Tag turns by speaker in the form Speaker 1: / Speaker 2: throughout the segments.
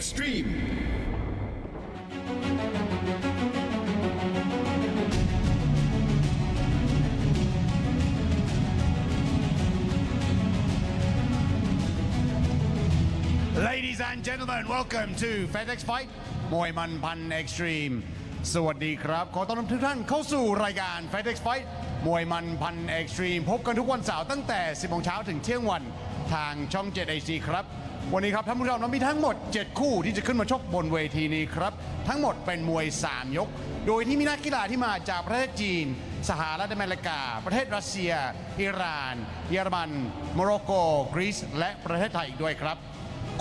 Speaker 1: Extreme.
Speaker 2: Ladies and gentlemen, welcome to Fairtex Fight มวยมันพัน Extreme สวัสดีครับขอต้อนรับทุกท่านเข้าสู่รายการ Fairtex Fight มวยมันพัน Extreme พบกันทุกวันเสาร์ตั้งแต่ 10 โมงเช้าถึงเที่ยงวันทางช่อง 7 HD ครับวันนี้ครับท่านผู้ชมเรามีทั้งหมด 7 คู่ที่จะขึ้นมาชกบนเวทีนี้ครับทั้งหมดเป็นมวย 3 ยกโดยที่มีนักกีฬาที่มาจากประเทศจีนสหรัฐอเมริกาประเทศรัสเซียอิหร่านเยอรมันโมร็อกโกกรีซและประเทศไทยอีกด้วยครับ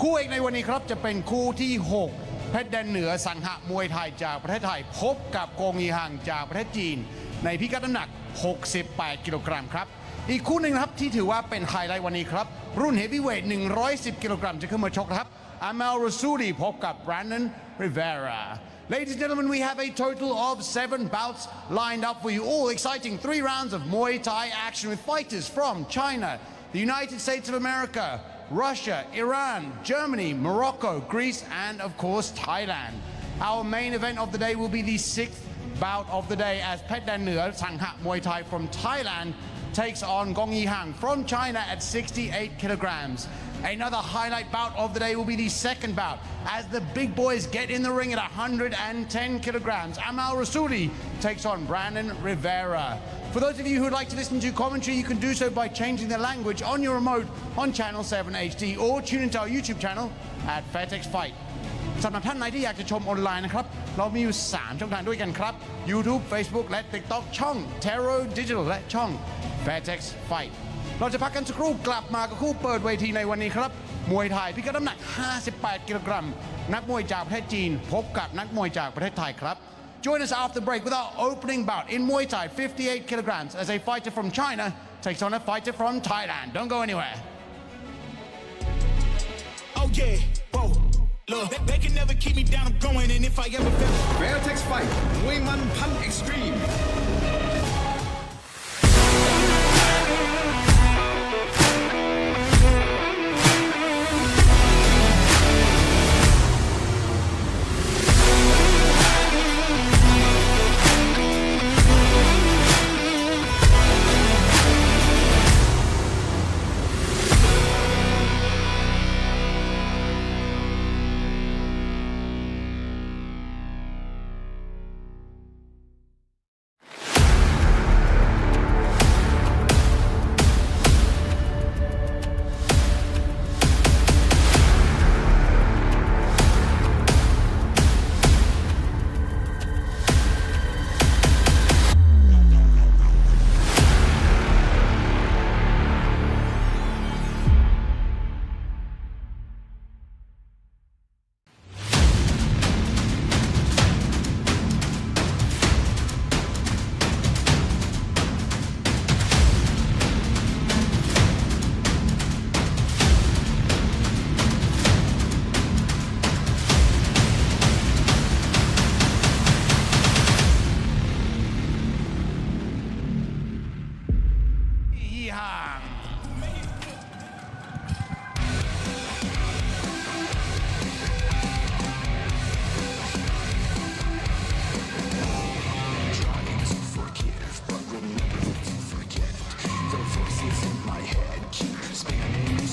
Speaker 2: คู่เอกในวันนี้ครับจะเป็นคู่ที่ 6 เพชรแดนเหนือสังหะมวยไทยจากประเทศไทยพบกับโกงีฮังจากประเทศจีนในพิกัดน้ำหนัก 68 กิโลกรัมครับอีกคู่หนึ่งนะครับที่ถือว่าเป็นไฮไลท์วันนี้ครับรุ่นเฮฟวีเวท 110 กิโลกรัมจะขึ้นมาชกครับ Amal พบกับ Brandon Rivera Ladies and gentlemen, we have a total of 7 bouts lined up for you, all exciting 3 rounds of Muay Thai action with fighters from China, the United States of America, Russia, Iran, Germany, Morocco, Greece, and of course Thailand. Our main event of the day will be the 6th bout of the day as Petch Sangha Muay Thai from Thailand takes on Gongi from China at 68 kilograms. Another highlight bout of the day will be the 2nd bout as the big boys get in the ring at 110 kilograms. Amal takes on Brandon Rivera. For those of you who would like to listen to commentary, you can do so by changing the language on your remote on channel 7 HD or tune into our YouTube channel at Fairtex Fight. สำหรับท่านไหนที่อยากจะชมออนไลน์นะครับเรามีอยู่ 3 ช่องทางด้วยกันครับ YouTube Facebook และ TikTok ช่อง Petro Digital และช่อง Fairtex Fight เราจะพักกันสักครู่กลับมากับคู่เปิดเวทีในวันนี้ครับมวยไทยพิกัดน้ำหนัก 58 กิโลกรัมนักมวยจากประเทศจีนพบกับนักมวยจากประเทศไทยครับ Join us after the break with our opening bout in Muay Thai 58 kilograms as a fighter from China takes on a fighter from Thailand. Don't go anywhere.
Speaker 3: Oh yeah, whoa, look, they can never keep me down, I'm going, and if I ever feel
Speaker 1: Fairtex Fight มวยมันพัน Extreme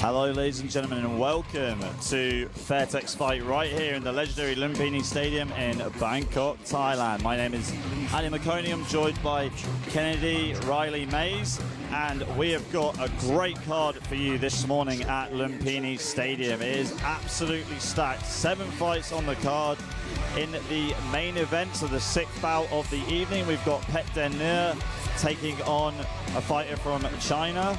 Speaker 4: Hello ladies and gentlemen and welcome to Fairtex Fight right here in the legendary Lumpinee Stadium in Bangkok, Thailand. My name is Ali McConey, I'm joined by Kennedy Riley Mays and we have got a great card for you this morning at Lumpinee Stadium. It is absolutely stacked, 7 fights on the card. In the main event, so the 6th bout of the evening, we've got Petch taking on a fighter from China.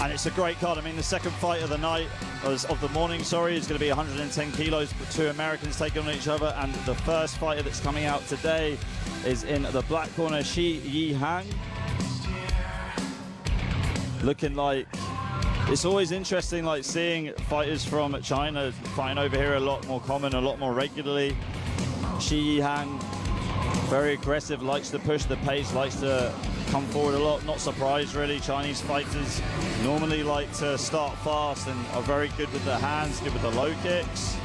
Speaker 4: And it's a great card. I mean, the 2nd fight of the night, of the morning, sorry, is going to be 110 kilos, but 2 Americans taking on each other. And the first fighter that's coming out today is in the black corner, Shi Yi-hang. Looking like, it's always interesting, like seeing fighters from China fighting over here a lot more common, a lot more regularly. Shi Yi-hang, very aggressive, likes to push the pace, likes to come forward a lot. Not surprised really, Chinese fighters normally like to start fast and are very good with their hands, good with the low kicks.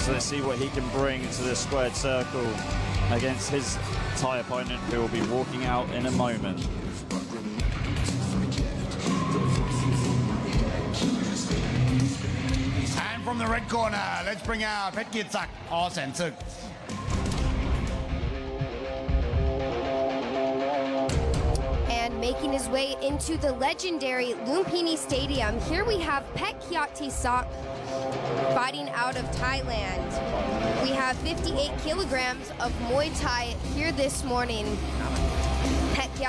Speaker 4: So let's see what he can bring to this squared circle against his Thai opponent, who will be walking out in a moment.
Speaker 2: And from the red corner, let's bring out Petch or Sensuk.
Speaker 5: And making his way into the legendary Lumpinee Stadium, here we have Petch fighting out of Thailand. We have 58 kilograms of Muay Thai here this morning. Petch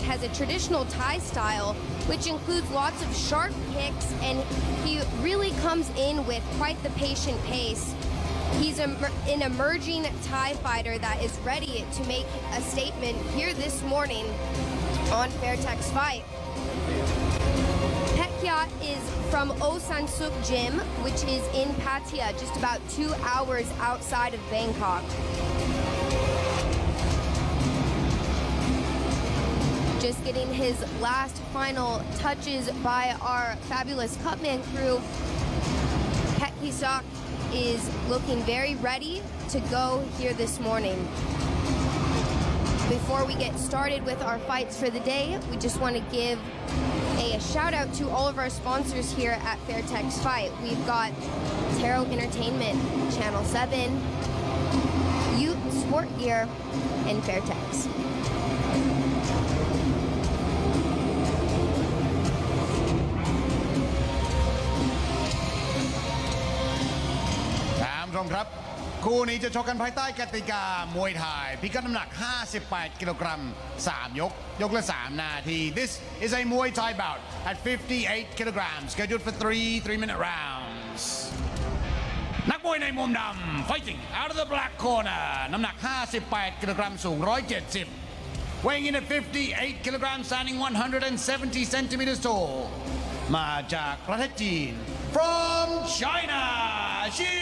Speaker 5: has a traditional Thai style, which includes lots of sharp kicks, and he really comes in with quite the patient pace. He's an emerging Thai fighter that is ready to make a statement here this morning on Fairtex Fight. Petch is from Osansuk Gym, which is in Pattaya, just about 2 hours outside of Bangkok. Just getting his last final touches by our fabulous Cutman crew. Petch is looking very ready to go here this morning. Before we get started with our fights for the day, we just want to give a shout out to all of our sponsors here at Fairtex Fight. We've got Taro Entertainment, Channel 7, Ute Sport Gear, and Fairtex.
Speaker 2: ครับคู่นี้จะชกกันภายใต้กติกามวยไทยพิกัดน้ำหนัก58 กิโลกรัม3 ยกละ 3 นาที This is a Muay Thai bout at 58 kilograms scheduled for 3 3-minute rounds นักมวยในมุมดำ fighting out of the black corner น้ำหนัก58 กิโลกรัมสูง170 weighing in at 58 kilograms standing 170 centimeters tall มาจากประเทศจีน from China Xi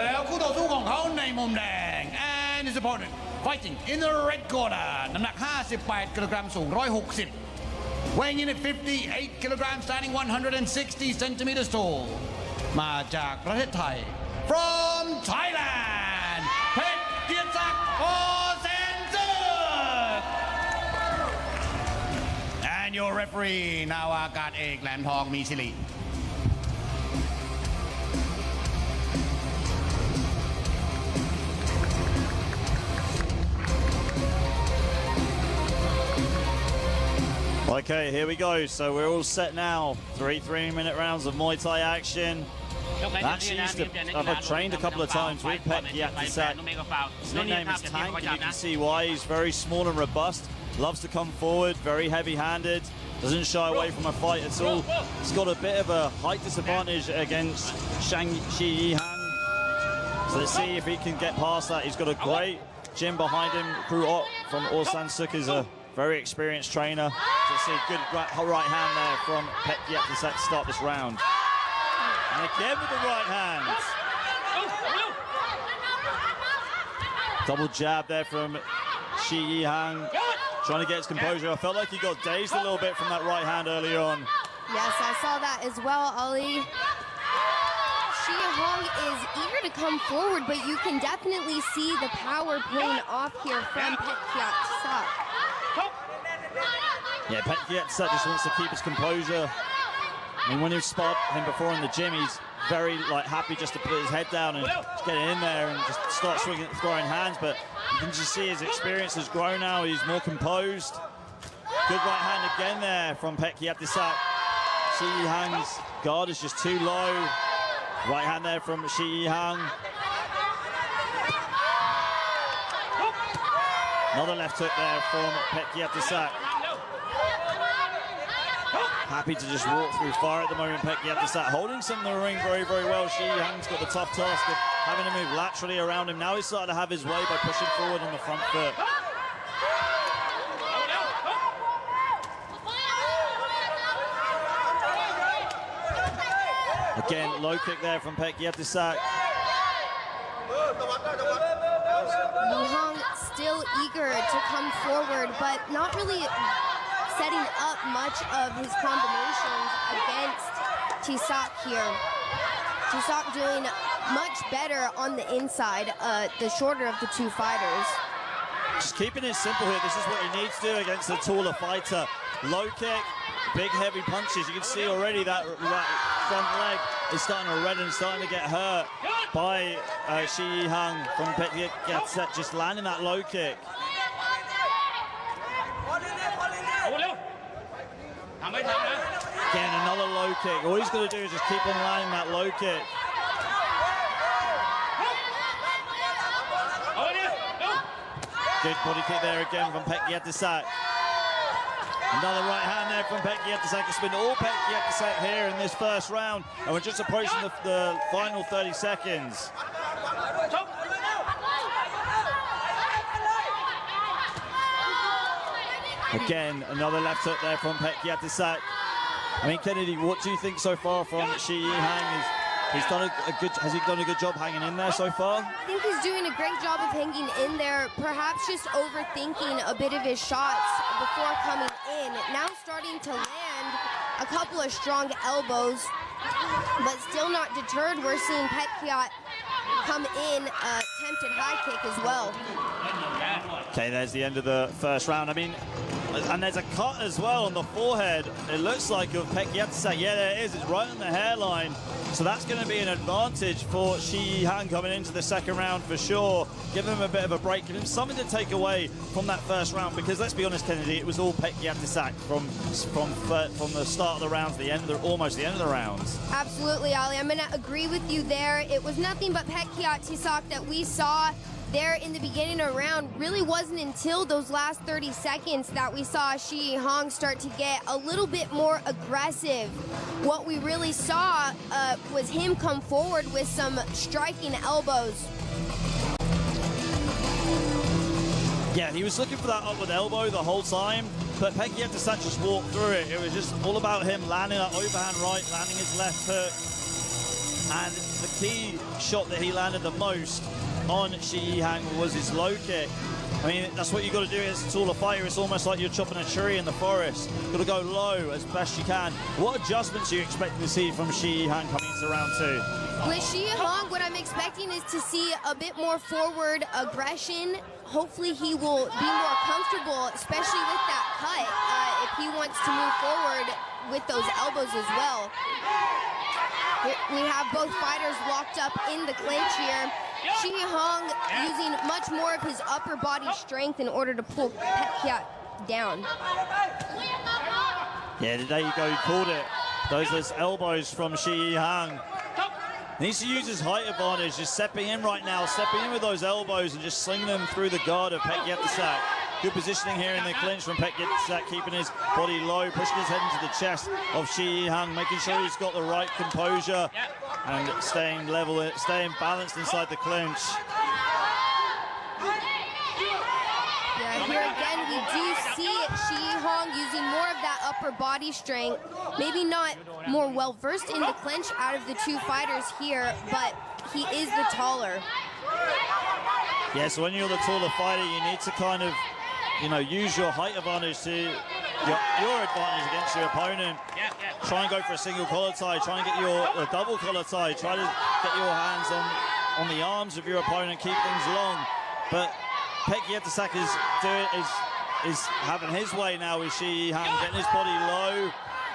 Speaker 2: แล้วคู่ต่อสู้ของเขาในมุมแดง and his opponent fighting in the red corner น้ำหนัก58 กิโลกรัมสูง160 weighing in at 58 kilograms standing 160 centimeters tall มาจากประเทศไทย from Thailand เพชรเกียรติศักดิ์โอเซนซึก and your referee นาวากาศเอกแหลมทองมีศิริ
Speaker 4: Okay, here we go. So we're all set now. 3 3-minute rounds of Muay Thai action. Actually I've trained a couple of times with Petch. His nickname is Tank, and you can see why. He's very small and robust. Loves to come forward, very heavy-handed. Doesn't shy away from a fight at all. He's got a bit of a height disadvantage against Shi Yihan. So let's see if he can get past that. He's got a great gym behind him. Crew from Orsan Suk is a very experienced trainer. So see a good right hand there from Petch to start this round. And again with the right hand. Double jab there from Shi Yihan. Trying to get his composure. I felt like he got dazed a little bit from that right hand early on.
Speaker 5: Yes, I saw that as well, Ali. Shi Hong is eager to come forward, but you can definitely see the power playing off here from Petch.
Speaker 4: Yeah, Petch just wants to keep his composure. I mean, when you've sparred him before in the gym, he's very happy just to put his head down and just get in there and just start throwing hands. But you can just see his experience has grown now. He's more composed. Good right hand again there from Petch. Shi Yihan's guard is just too low. Right hand there from Shi Yihan. Another left hook there from Petch. Happy to just walk through fire at the moment. Petch holding some in the ring very, very well. Shi Yihan's got the tough task of having to move laterally around him. Now he's starting to have his way by pushing forward on the front foot. Again, low kick there from Petch.
Speaker 5: Hong still eager to come forward, but not really setting up much of his combinations against Tisak here. Tisak doing much better on the inside, the shorter of the two fighters.
Speaker 4: Just keeping it simple here. This is what you need to do against a taller fighter. Low kick, big heavy punches. You can see already that front leg is starting to redden, starting to get hurt by Shi Hang from Petch, just landing that low kick. Again, another low kick. All he's going to do is just keep on landing that low kick. Good body kick there again from Petch. Another right hand there from Petch. It's been all Petch here in this first round, and we're just approaching the final 30 seconds. Again, another left hook there from Petch. I mean, Kennedy, what do you think so far from Shi Hang? Has he done a good job hanging in there so far?
Speaker 5: I think he's doing a great job of hanging in there, perhaps just overthinking a bit of his shots before coming in. Now starting to land a couple of strong elbows, but still not deterred. We're seeing Petch come in, attempted high kick as well.
Speaker 4: Okay, there's the end of the first round. I mean, and there's a cut as well on the forehead. It looks like of Petch. Yeah, there it is. It's right on the hairline. So that's going to be an advantage for Shi Han coming into the second round for sure. Give him a bit of a break. Give him something to take away from that first round, because let's be honest, Kennedy, it was all Petch from the start of the round to the end, almost the end of the rounds.
Speaker 5: Absolutely, Ali. I'm going to agree with you there. It was nothing but Petch that we saw there in the beginning of the round. Really wasn't until those last 30 seconds that we saw Shi Hang start to get a little bit more aggressive. What we really saw was him come forward with some striking elbows.
Speaker 4: Yeah, he was looking for that upward elbow the whole time, but Petch just walked through it. It was just all about him landing that overhand right, landing his left hook. And the key shot that he landed the most on Shi Hang was his low kick. I mean, that's what you got to do as a taller fighter. It's almost like you're chopping a tree in the forest. Got to go low as best you can. What adjustments are you expecting to see from Shi Hang coming into round two?
Speaker 5: With Shi Hang, what I'm expecting is to see a bit more forward aggression. Hopefully he will be more comfortable, especially with that cut, if he wants to move forward with those elbows as well. We have both fighters locked up in the clinch here. Shi Hang using much more of his upper body strength in order to pull Petch down.
Speaker 4: Yeah, there you go, he called it. Those elbows from Shi Hang. Needs to use his height advantage, just stepping in right now, stepping in with those elbows and just slinging them through the guard of Petch. Good positioning here in the clinch from Petch, keeping his body low, pushing his head into the chest of Shi Hang, making sure he's got the right composure and staying level, staying balanced inside the clinch.
Speaker 5: Yeah, here again we do see Shi Hang using more of that upper body strength. Maybe not more well versed in the clinch out of the two fighters here, but he is the taller.
Speaker 4: Yeah, so when you're the taller fighter, you need to kind of, use your height advantage to your advantage against your opponent. Try and go for a single collar tie. Try and get a double collar tie. Try to get your hands on the arms of your opponent. Keep things long. But Petch is having his way now with Shi Hang, getting his body low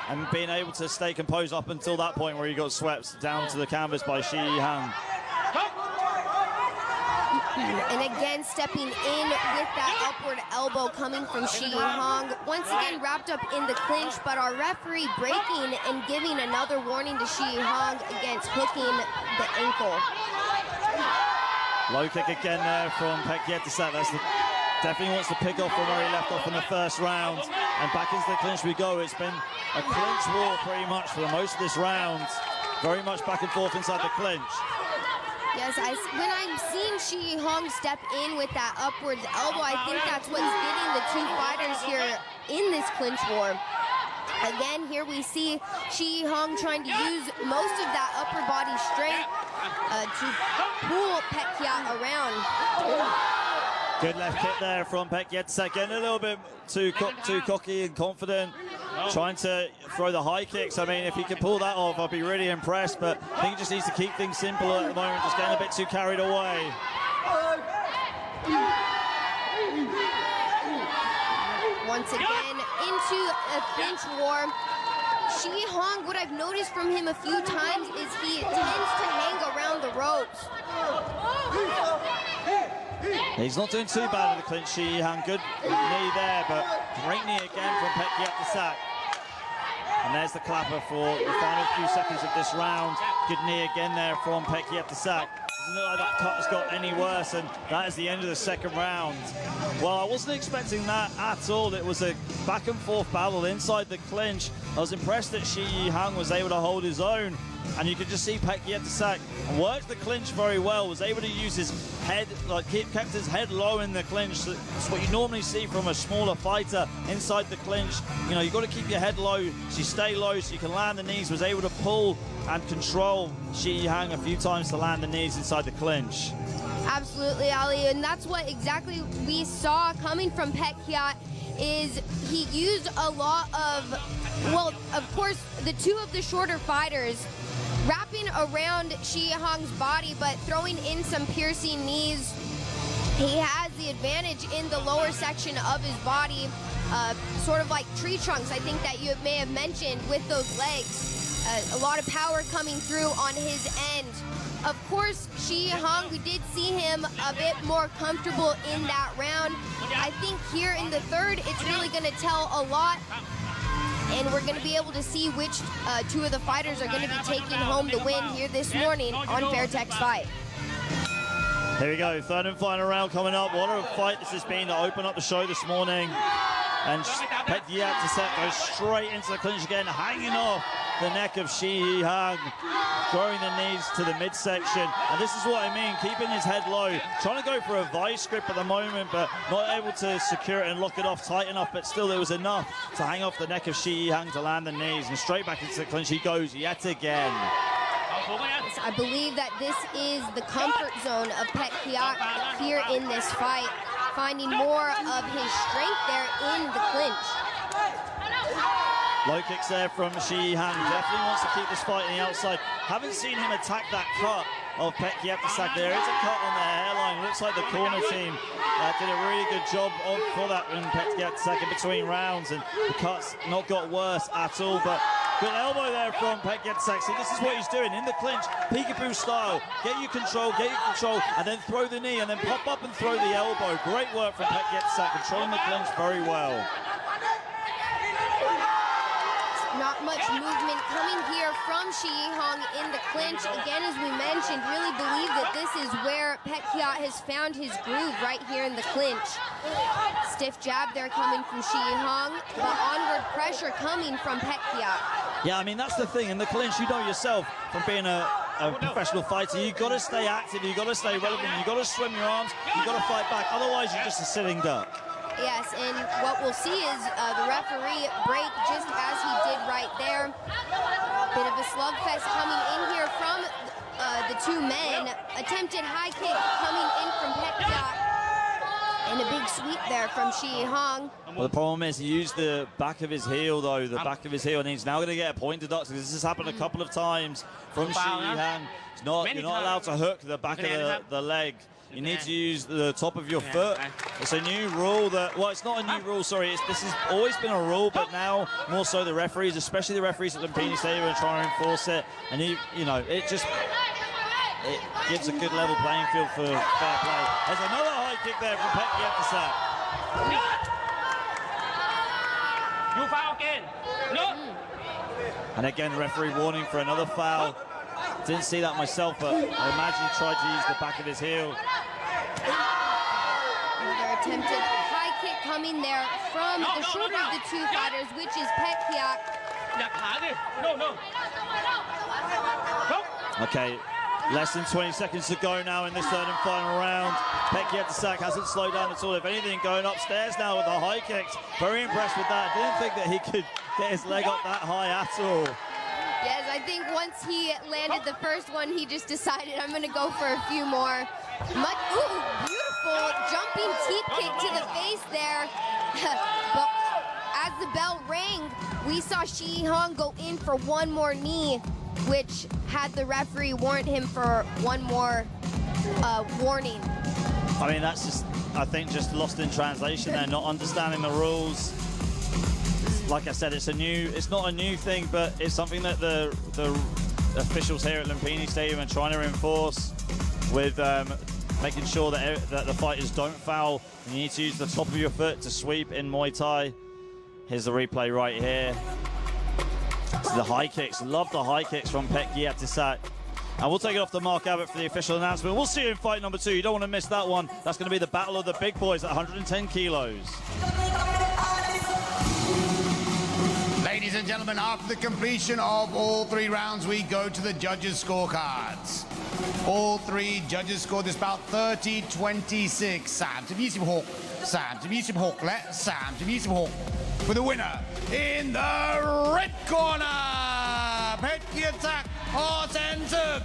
Speaker 4: and being able to stay composed up until that point where he got swept down to the canvas by Shi Hang.
Speaker 5: And again, stepping in with that upward elbow coming from Shi Hang. Once again, wrapped up in the clinch, but our referee breaking and giving another warning to Shi Hang against hooking the ankle.
Speaker 4: Low kick again there from Petch. Definitely wants to pick off from where he left off in the first round. And back into the clinch we go. It's been a clinch war pretty much for most of this round. Very much back and forth inside the clinch.
Speaker 5: Yes, when I'm seeing Shi Hang step in with that upwards elbow, I think that's what's getting the two fighters here in this clinch war. Again, here we see Shi Hang trying to use most of that upper body strength to pull Petch around.
Speaker 4: Good left kick there from Petch. Getting a little bit too cocky and confident, trying to throw the high kicks. I mean, if he can pull that off, I'll be really impressed, but I think he just needs to keep things simple at the moment, just getting a bit too carried away.
Speaker 5: Once again, into a clinch war. Hong, what I've noticed from him a few times is he tends to hang around the ropes.
Speaker 4: He's not doing too bad in the clinch, Hong. Good knee there, but great knee again from Petch. And there's the clapper for the final few seconds of this round. Good knee again there from Petch. Doesn't look like that cut has got any worse, and that is the end of the second round. Well, I wasn't expecting that at all. It was a back and forth battle inside the clinch. I was impressed that Hong was able to hold his own, and you could just see Petch worked the clinch very well, was able to use his head, kept his head low in the clinch. That's what you normally see from a smaller fighter inside the clinch. You know, you've got to keep your head low, so you stay low, so you can land the knees. Was able to pull and control Hong a few times to land the knees inside the clinch.
Speaker 5: Absolutely, Ali, and that's what exactly we saw coming from Petch. Is he used a lot of, well, of course, the two of the shorter fighters wrapping around Hong's body, but throwing in some piercing knees. He has the advantage in the lower section of his body, sort of like tree trunks, I think that you may have mentioned, with those legs. A lot of power coming through on his end. Of course, Hong, we did see him a bit more comfortable in that round. I think here in the third, it's really going to tell a lot. And we're going to be able to see which two of the fighters are going to be taking home the win here this morning on Fairtex Fight.
Speaker 4: Here we go, third and final round coming up. What a fight this has been to open up the show this morning. And Petch goes straight into the clinch again, hanging off the neck of Hong, throwing the knees to the midsection. And this is what I mean, keeping his head low, trying to go for a vice grip at the moment, but not able to secure it and lock it off tight enough, but still it was enough to hang off the neck of Hong to land the knees, and straight back into the clinch he goes yet again.
Speaker 5: I believe that this is the comfort zone of Petch here in this fight, finding more of his strength there in the clinch.
Speaker 4: Low kicks there from Hong. Definitely wants to keep this fight on the outside. Haven't seen him attack that cut of Petch. There is a cut on the hairline. Looks like the corner team did a really good job for that in Petch in between rounds, and the cut's not got worse at all. But good elbow there from Petch. See, this is what he's doing in the clinch, peekaboo style. Get your control, and then throw the knee, and then pop up and throw the elbow. Great work from Petch, controlling the clinch very well.
Speaker 5: Not much movement coming here from Hong in the clinch. Again, as we mentioned, really believe that this is where Petch has found his groove, right here in the clinch. Stiff jab there coming from Hong, but onward pressure coming from Petch.
Speaker 4: Yeah, I mean, that's the thing. In the clinch, you know yourself from being a professional fighter, you've got to stay active, you've got to stay relevant, you've got to swim your arms, you've got to fight back. Otherwise, you're just a sitting duck.
Speaker 5: Yes, and what we'll see is the referee break just as he did right there. Bit of a slugfest coming in here from the two men. Attempted high kick coming in from Petch. And a big sweep there from Hong.
Speaker 4: Well, the problem is he used the back of his heel, though, the back of his heel, and he's now going to get a point deduction. This has happened a couple of times from Hong. You're not allowed to hook the back of the leg. You need to use the top of your foot. It's a new rule that, well, it's not a new rule, sorry. This has always been a rule, but now more so the referees, especially the referees at Lumpinee Stadium, are trying to enforce it. And, it gives a good level playing field for fair play. There's another high kick there from Petch.
Speaker 6: You foul again. No.
Speaker 4: And again, the referee warning for another foul. Didn't see that myself, but I imagine he tried to use the back of his heel.
Speaker 5: Another attempted high kick coming there from the shorter of the two fighters, which is Petch.
Speaker 4: Okay, less than 20 seconds to go now in this third and final round. Petch hasn't slowed down at all. If anything, going upstairs now with the high kicks. Very impressed with that. Didn't think that he could get his leg up that high at all.
Speaker 5: Yes, I think once he landed the first one, he just decided, I'm going to go for a few more. Ooh, beautiful beautiful jumping teep kick to the face there. But as the bell rang, we saw Shi Hong go in for one more knee, which had the referee warrant him for one more warning.
Speaker 4: I mean, that's just, I think, just lost in translation there, not understanding the rules. Like I said, it's not a new thing, but it's something that the officials here at Lumpinee Stadium are trying to enforce with making sure that the fighters don't foul. You need to use the top of your foot to sweep in Muay Thai. Here's the replay right here. The high kicks, love the high kicks from Petch. And we'll take it off to Mark Abbott for the official announcement. We'll see you in fight number 2. You don't want to miss that one. That's going to be the battle of the big boys at 110 kilos.
Speaker 2: Ladies and gentlemen, after the completion of all 3 rounds, we go to the judges' scorecards. All 3 judges scored this bout 30-26. 3-26 และ 3-26 for the winner in the red corner, Petch Horsentuk.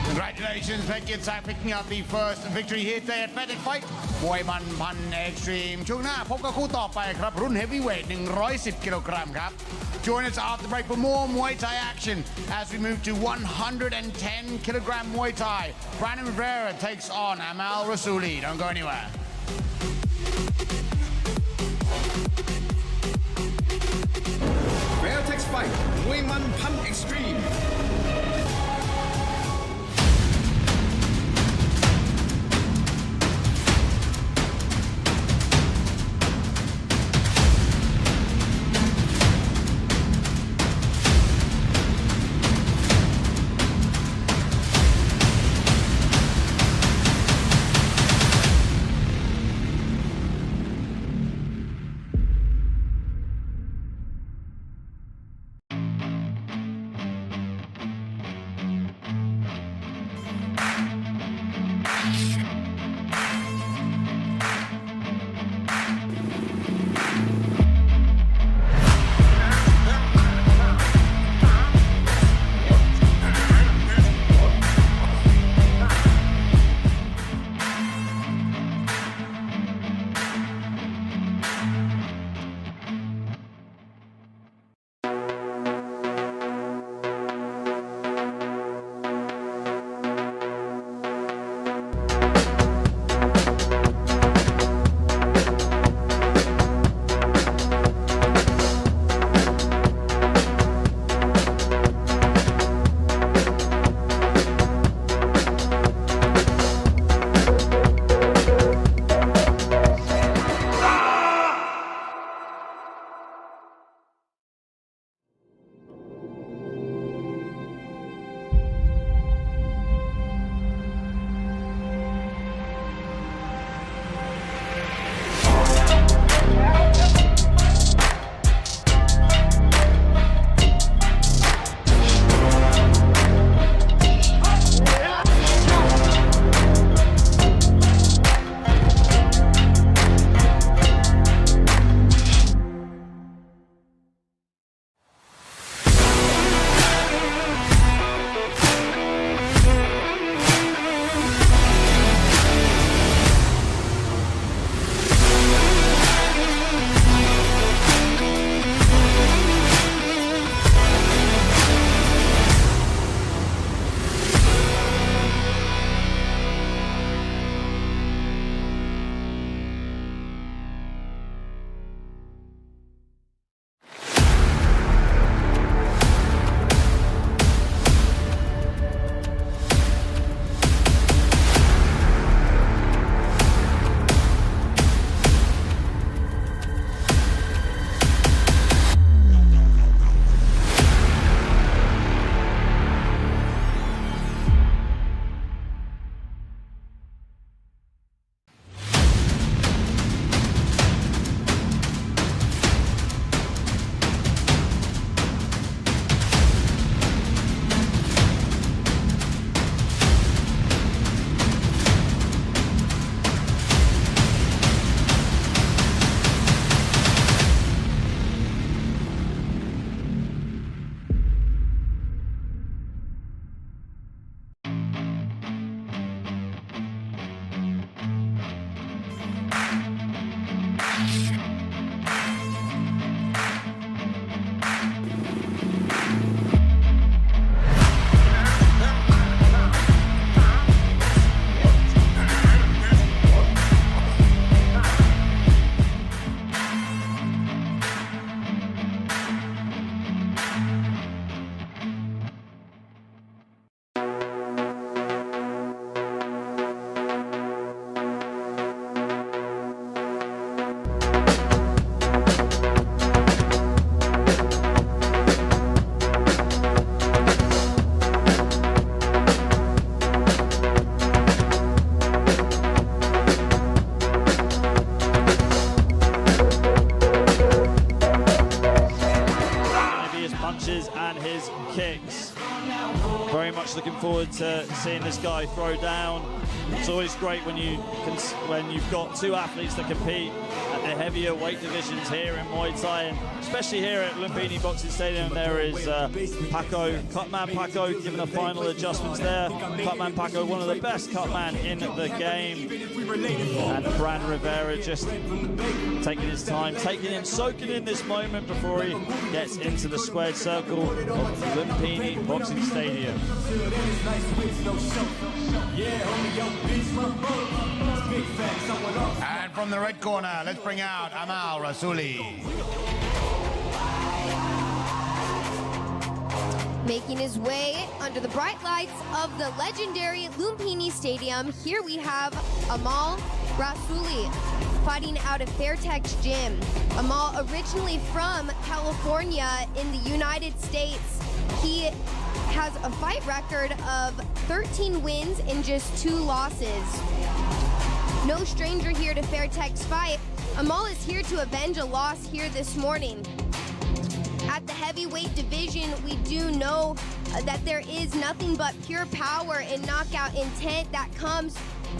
Speaker 2: Congratulations, Petch picking up the first victory here today at FedEx Fight มวยมันพันเอ็กซ์ตรีมช่วงหน้าพบกับคู่ต่อไปครับรุ่นเฮฟวีเวท110 กิโลกรัมครับ Join us after the break for more Muay Thai action as we move to 110 kilogram Muay Thai. Brandon Rivera takes on Amal Rasuli. Don't go anywhere.
Speaker 1: Fairtex Fight มวยมันพัน Extreme
Speaker 4: punches and his kicks. Very much looking forward to seeing this guy throw down. It's always great when you've got two athletes that compete at the heavier weight divisions here in Muay Thai, and especially here at Lumpinee Boxing Stadium. There is Paco, Cutman Paco, giving the final adjustments there. Cutman Paco, one of the best cutman in the game, and Brand Rivera just taking his time, soaking in this moment before he gets into the squared circle of Lumpinee Boxing Stadium.
Speaker 2: And from the red corner, let's bring out Amal Rasuli.
Speaker 5: Making his way under the bright lights of the legendary Lumpinee Stadium, here we have Amal Rasuli fighting out of Fairtex Gym. Amal, originally from California in the United States, he has a fight record of 13 wins and just 2 losses. No stranger here to Fairtex fight. Amal is here to avenge a loss here this morning. At the heavyweight division, we do know that there is nothing but pure power and knockout intent that comes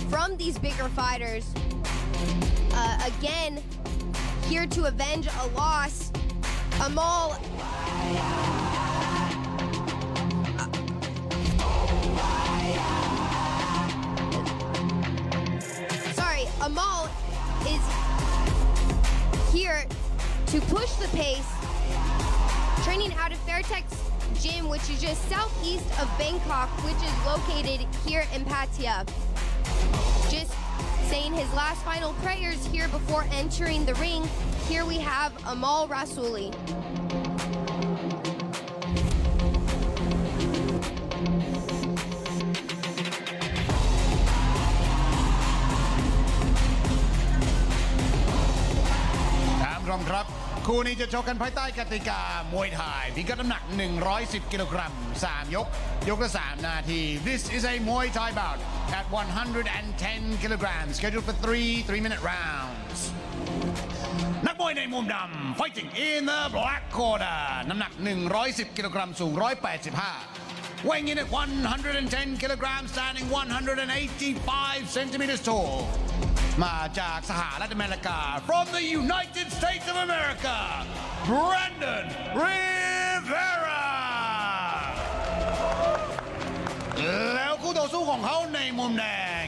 Speaker 5: from these bigger fighters. Again, here to avenge a loss, Amal. Amal is here to push the pace, training out of Fairtex Gym, which is just southeast of Bangkok, which is located here in Pattaya. Just saying his last final prayers here before entering the ring. Here we have Amal Rasuli.
Speaker 2: ครับคู่นี้จะชกกันภายใต้กติกามวยไทยพิกัดน้ำหนัก110 กิโลกรัม3 ยกละ 3 นาที This is a Muay Thai bout at 110 kilograms scheduled for 3-minute rounds นักมวยในมุมดำ fighting in the black corner น้ำหนัก110 กิโลกรัมสูง185 weighing in at 110 kilograms standing 185 centimeters tallมาจากสหรัฐอเมริกา from the United States of America Brandon Rivera แล้วคู่ต่อสู้ของเขาในมุมแดง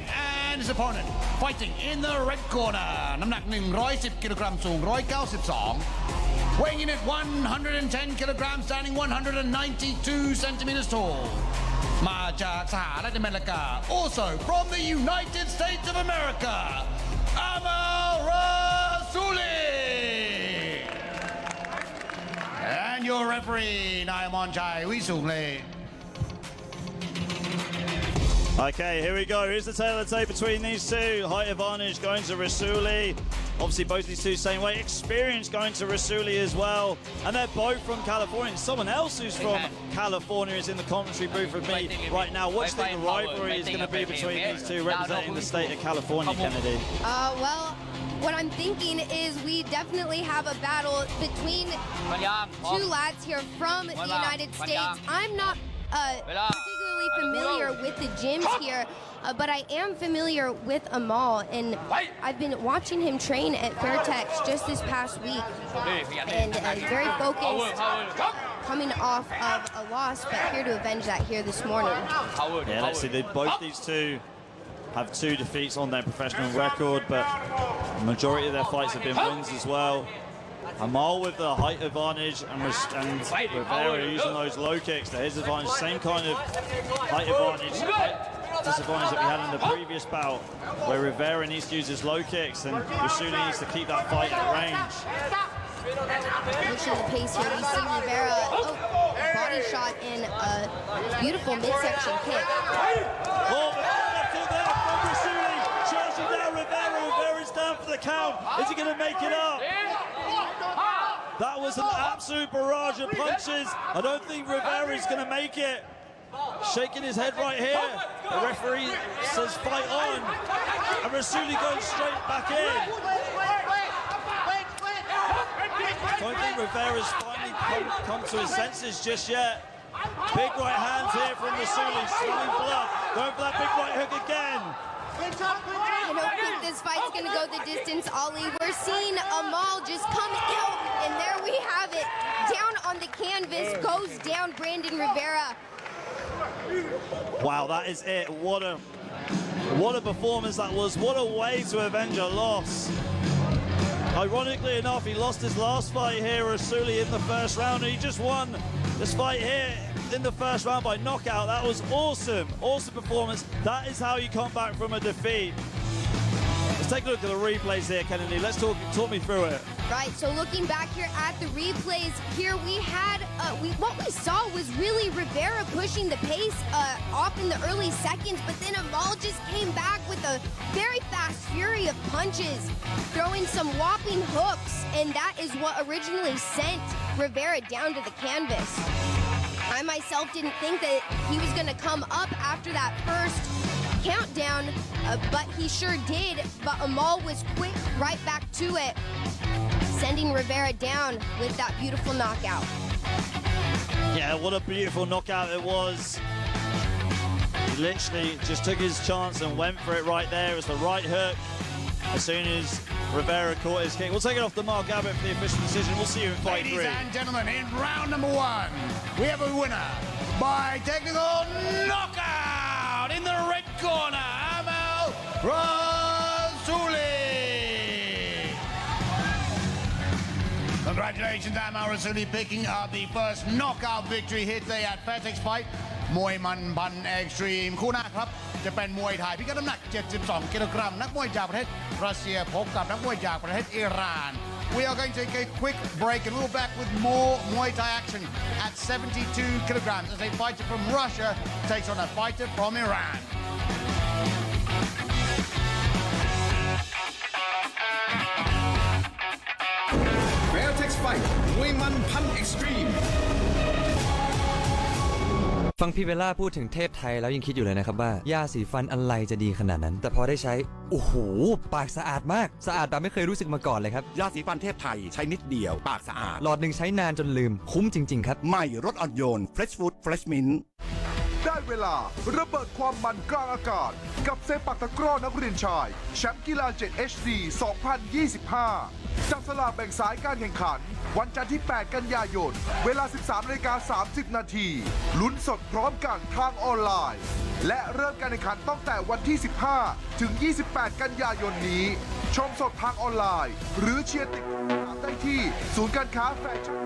Speaker 2: and his opponent fighting in the red corner น้ำหนัก110 กิโลกรัมสูง192 weighing in at 110 kilograms standing 192 centimeters tall มาจากสหรัฐอเมริกา also from the United States of America Amal Rasuli and your referee นายอมรชัยวิสุงเล
Speaker 4: Okay, here we go. Here's the tail of the tape between these two. Height advantage going to Rasuli. Obviously, both these two same weight. Experience going to Rasuli as well. And they're both from California. Someone else who's from California is in the commentary booth with me right now. What do you think the rivalry is going to be between these two representing the state of California, Kennedy?
Speaker 5: Well, what I'm thinking is we definitely have a battle between two lads here from the United States. I'm not particularly familiar with the gyms here, but I am familiar with Amal, and I've been watching him train at Fairtex just this past week, and very focused, coming off of a loss, but here to avenge that here this morning.
Speaker 4: Yeah, let's see, both these two have 2 defeats on their professional record, but the majority of their fights have been wins as well. Amal with the height advantage and Rivera using those low kicks to his advantage. Same kind of height advantage, disadvantage that we had in the previous bout, where Rivera needs to use his low kicks and Rasuli needs to keep that fight at range.
Speaker 5: Pushing the pace here, we see Rivera, body shot in a beautiful midsection kick.
Speaker 4: Oh, left hook there from Rasuli, charging down Rivera. Rivera's down for the count. Is he going to make it up? That was an absolute barrage of punches. I don't think Rivera is going to make it. Shaking his head right here. The referee says fight on. And Rasuli goes straight back in. don't think Rivera's finally come to his senses just yet. Big right hands here from Rasuli, smelling blood, going for that big right hook again.
Speaker 5: I don't think this fight's gonna go the distance, Ollie. We're seeing Amal just come out, and there we have it. Down on the canvas goes down Brandon Rivera.
Speaker 4: Wow, that is it. What a performance that was. What a way to avenge a loss. Ironically enough, he lost his last fight here, Rasuli, in the first round, and he just won this fight here in the first round by knockout. That was awesome. Awesome performance. That is how you come back from a defeat. Let's take a look at the replays here, Kennedy. Let's talk me through it.
Speaker 5: Right, so looking back here at the replays, here we had, what we saw was really Rivera pushing the pace off in the early seconds, but then Amal just came back with a very fast fury of punches, throwing some whopping hooks, and that is what originally sent Rivera down to the canvas. I myself didn't think that he was gonna come up after that first countdown, but he sure did, but Amal was quick right back to it, sending Rivera down with that beautiful knockout.
Speaker 4: Yeah, what a beautiful knockout it was. He literally just took his chance and went for it right there. It was the right hook. As soon as Rivera caught his kick. We'll take it off to Mark Abbott for the official decision. We'll see you in fight 3.
Speaker 2: Ladies and gentlemen, in round number 1, we have a winner by technical knockout in the red corner, Amal Rasuli. Congratulations, Amal Rasuli, picking up the first knockout victory here today at Fairtex Fight มวยมันพันเอ็กซ์ตรีมคู่หน้าครับจะเป็นมวยไทยพิกัดน้ำหนัก 72 กิโลกรัมนักมวยจากประเทศรัสเซียพบกับนักมวยจากประเทศอิหร่าน We are going to take a quick break and we'll be back with more Muay Thai action at 72 kilograms as a fighter from Russia takes on a fighter from Iran.
Speaker 1: Fairtex Fight มวยมันพัน Extreme
Speaker 6: ฟังพี่เบลล่าพูดถึงเทพไทยแล้วยังคิดอยู่เลยนะครับว่ายาสีฟันอะไรจะดีขนาดนั้นแต่พอได้ใช้โอ้โหปากสะอาดมากสะอาดแบบไม่เคยรู้สึกมาก่อนเลยครับ
Speaker 7: ยาสีฟันเทพไทยใช้นิดเดียวปากสะอาด
Speaker 6: หลอดหนึ่งใช้นานจนลืมคุ้มจริงๆครับ
Speaker 7: ใหม่รสอ่อนโยน Fresh Food Fresh Mint
Speaker 8: ได้เวลาระเบิดความมันกลางอากาศกับเซปักตะกร้อนักเรียนชายแชมป์กีฬา 7 HD 2025 จับสลากแบ่งสายการแข่งขันวันจันทร์ที่ 8 กันยายน เวลา 13:30 น.ลุ้นสดพร้อมกันทางออนไลน์ และเริ่มการแข่งขันตั้งแต่วันที่ 15 ถึง 28 กันยายนนี้ ชมสดทางออนไลน์ หรือเชียร์ติดตามได้ที่ศูนย์การค้าแฟชั่น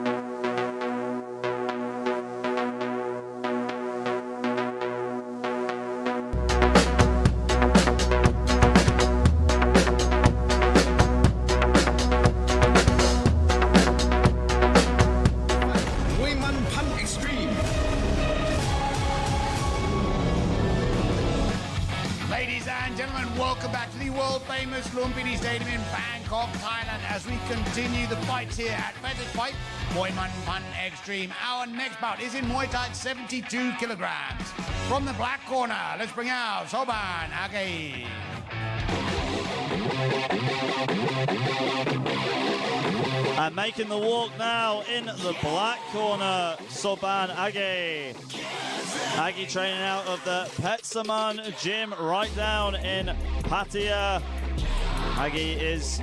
Speaker 2: Welcome back to the world-famous Lumpinee Stadium in Bangkok, Thailand, as we continue the fights here at Petch Fight, Muay Man Extreme. Our next bout is in Muay Thai at 72 kilograms. From the black corner, let's bring out Sobhan, Andrei.
Speaker 4: And making the walk now in the black corner, Sobhan Andrei. Aggie training out of the Petsaman gym right down in Pattaya. Aggie is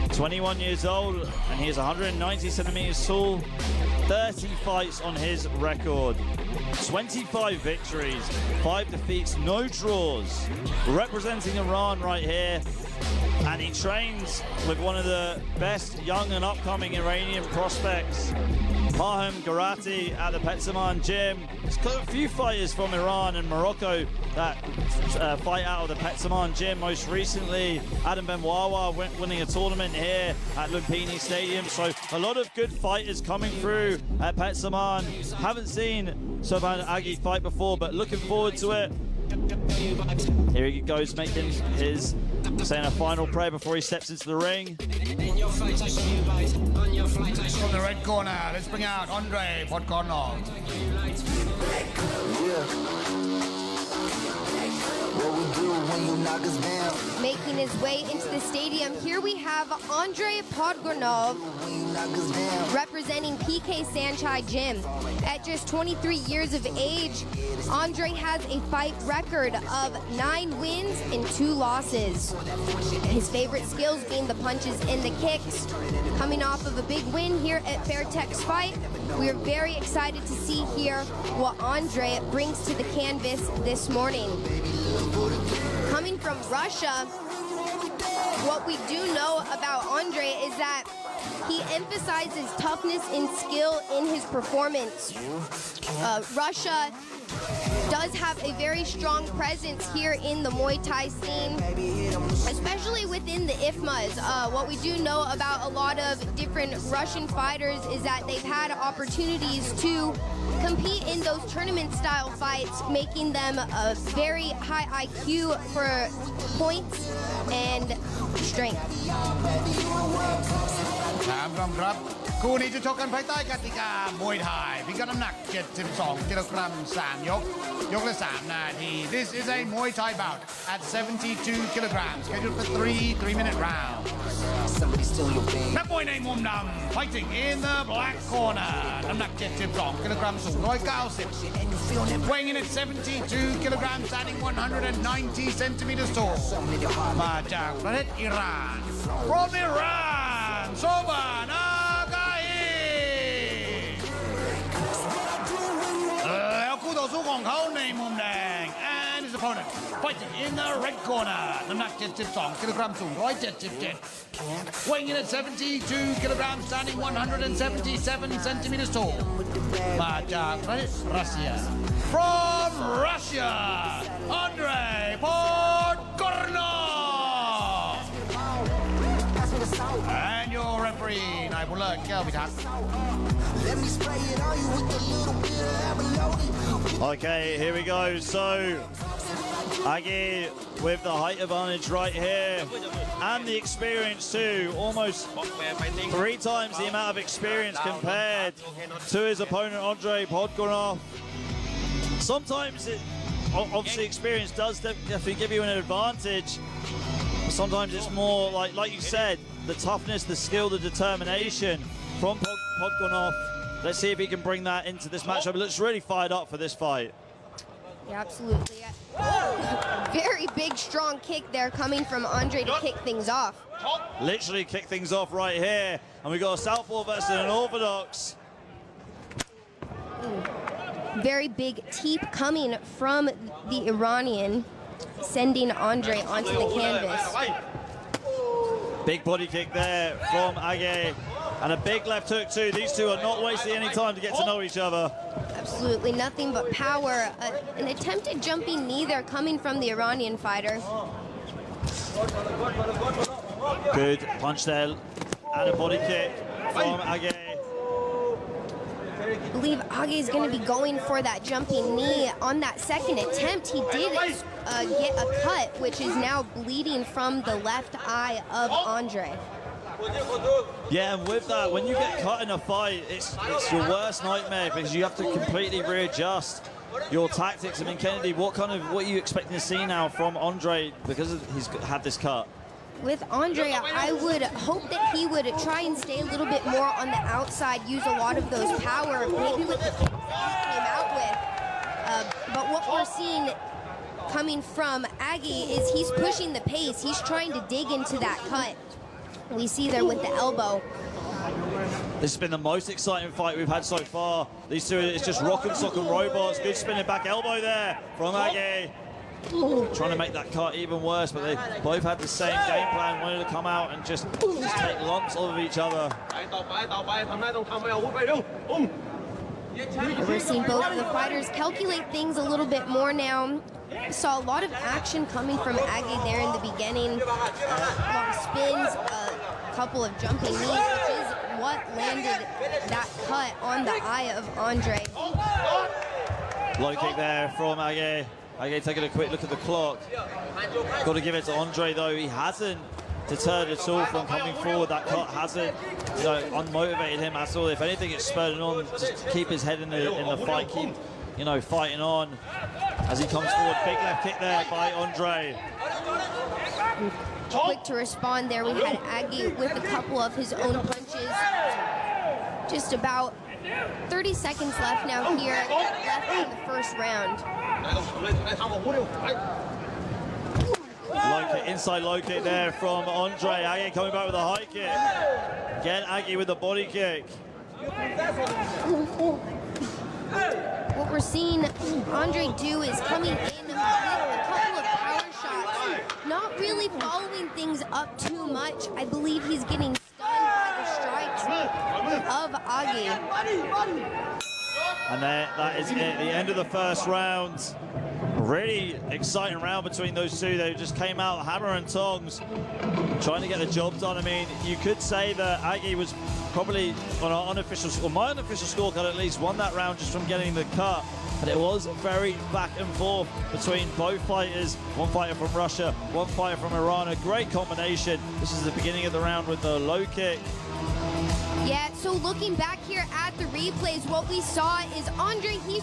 Speaker 4: 21 years old and he is 190 centimeters tall. 30 fights on his record. 25 victories, 5 defeats, no draws. Representing Iran right here. And he trains with one of the best young and upcoming Iranian prospects, Maham Garati, at the Petsaman gym. There's got a few fighters from Iran and Morocco that fight out of the Petsaman gym. Most recently, Adam Benwawa winning a tournament here at Lumpinee Stadium. So a lot of good fighters coming through at Petsaman. Haven't seen Sobhan Andrei fight before, but looking forward to it. Here he goes, making his saying a final prayer before he steps into the ring.
Speaker 2: From the red corner, let's bring out Andrei Podkornov.
Speaker 5: Making his way into the stadium, here we have Andrei Podgornov representing PK Sanchai Gym. At just 23 years of age, Andrei has a fight record of 9 wins and 2 losses. His favorite skills being the punches and the kicks. Coming off of a big win here at Fairtex Fight, we are very excited to see here what Andrei brings to the canvas this morning. Coming from Russia, what we do know about Andrei is that he emphasizes toughness and skill in his performance. Russia does have a very strong presence here in the Muay Thai scene, especially within the IFMAs. What we do know about a lot of different Russian fighters is that they've had opportunities to compete in those tournament-style fights, making them a very high IQ for points and strength.
Speaker 2: ครับคู่นี้จะชกกันภายใต้กติกามวยไทยพิกัดน้ำหนัก 72 กิโลกรัม 3 ยก ยกละ 3 นาที This is a Muay Thai bout at 72 kilograms scheduled for 3-minute rounds นักมวยในมุมดำ fighting in the black corner น้ำหนัก 72 กิโลกรัม สูง 190 weighing in at 72 kilograms standing 190 centimeters tall มาจากประเทศอิหร่าน from Iran Sobhanแล้วคู่ต่อสู้ของเขาในมุมแดง and his opponent fighting in the red corner น้ำหนัก 72 กิโลกรัม สูง 177 weighing in at 72 kilograms standing 177 centimeters tall มาจากประเทศรัสเซีย from Russia Andrei Podgornov and your referee นายบุญเลิศแก้วพิทักษ์
Speaker 4: Okay, here we go. So, Agi with the height advantage right here and the experience too. Almost 3 times the amount of experience compared to his opponent, Andrei Podgornov. Sometimes, obviously, experience does definitely give you an advantage. Sometimes it's more like you said, the toughness, the skill, the determination from Podgornov. Let's see if he can bring that into this matchup. He looks really fired up for this fight.
Speaker 5: Yeah, absolutely. Very big, strong kick there coming from Andrei to kick things off.
Speaker 4: Literally kick things off right here. And we got a southpaw versus an orthodox.
Speaker 5: Very big teep coming from the Iranian, sending Andrei onto the canvas.
Speaker 4: Big body kick there from Age. And a big left hook too. These two are not wasting any time to get to know each other.
Speaker 5: Absolutely nothing but power. An attempted jumping knee there coming from the Iranian fighter.
Speaker 4: Good punch there and a body kick from Age.
Speaker 5: I believe Age is going to be going for that jumping knee on that second attempt. He did get a cut, which is now bleeding from the left eye of Andrei.
Speaker 4: Yeah, and with that, when you get cut in a fight, it's your worst nightmare because you have to completely readjust your tactics. I mean, Kennedy, what are you expecting to see now from Andrei because he's had this cut?
Speaker 5: With Andrei, I would hope that he would try and stay a little bit more on the outside, use a lot of those power, maybe with the kicks that he came out with. But what we're seeing coming from Age is he's pushing the pace. He's trying to dig into that cut. We see there with the elbow.
Speaker 4: This has been the most exciting fight we've had so far. These two, it's just rock and sock and robots. Good spinning back elbow there from Age. Trying to make that cut even worse, but they both had the same game plan, wanted to come out and just take lumps off of each other.
Speaker 5: We're seeing both of the fighters calculate things a little bit more now. Saw a lot of action coming from Age there in the beginning. A lot of spins, a couple of jumping knees, which is what landed that cut on the eye of Andrei.
Speaker 4: Low kick there from Age. Age taking a quick look at the clock. Got to give it to Andrei though. He hasn't deterred at all from coming forward. That cut hasn't unmotivated him at all. If anything, it's spurred him on just to keep his head in the fight, keep fighting on. as he comes forward. Big left kick there by Andrei.
Speaker 5: Quick to respond there. We had Aggie with a couple of his own punches. Just about 30 seconds left now here, left in the first round.
Speaker 4: Low kick, inside low kick there from Andrei. Aggie coming back with a high kick. Again, Aggie with the body kick.
Speaker 5: What we're seeing Andrei do is coming in with a couple of power shots, not really following things up too much. I believe he's getting stunned by the strikes of Aggie.
Speaker 4: And that is it, the end of the first round. Really exciting round between those two. They just came out hammer and tongs, trying to get the job done. I mean, you could say that Aggie was probably on our unofficial score, my unofficial scorecard at least, won that round just from getting the cut. But it was very back and forth between both fighters. One fighter from Russia, one fighter from Iran. A great combination. This is the beginning of the round with the low kick.
Speaker 5: Yeah, so looking back here at the replays, what we saw is Andrei, he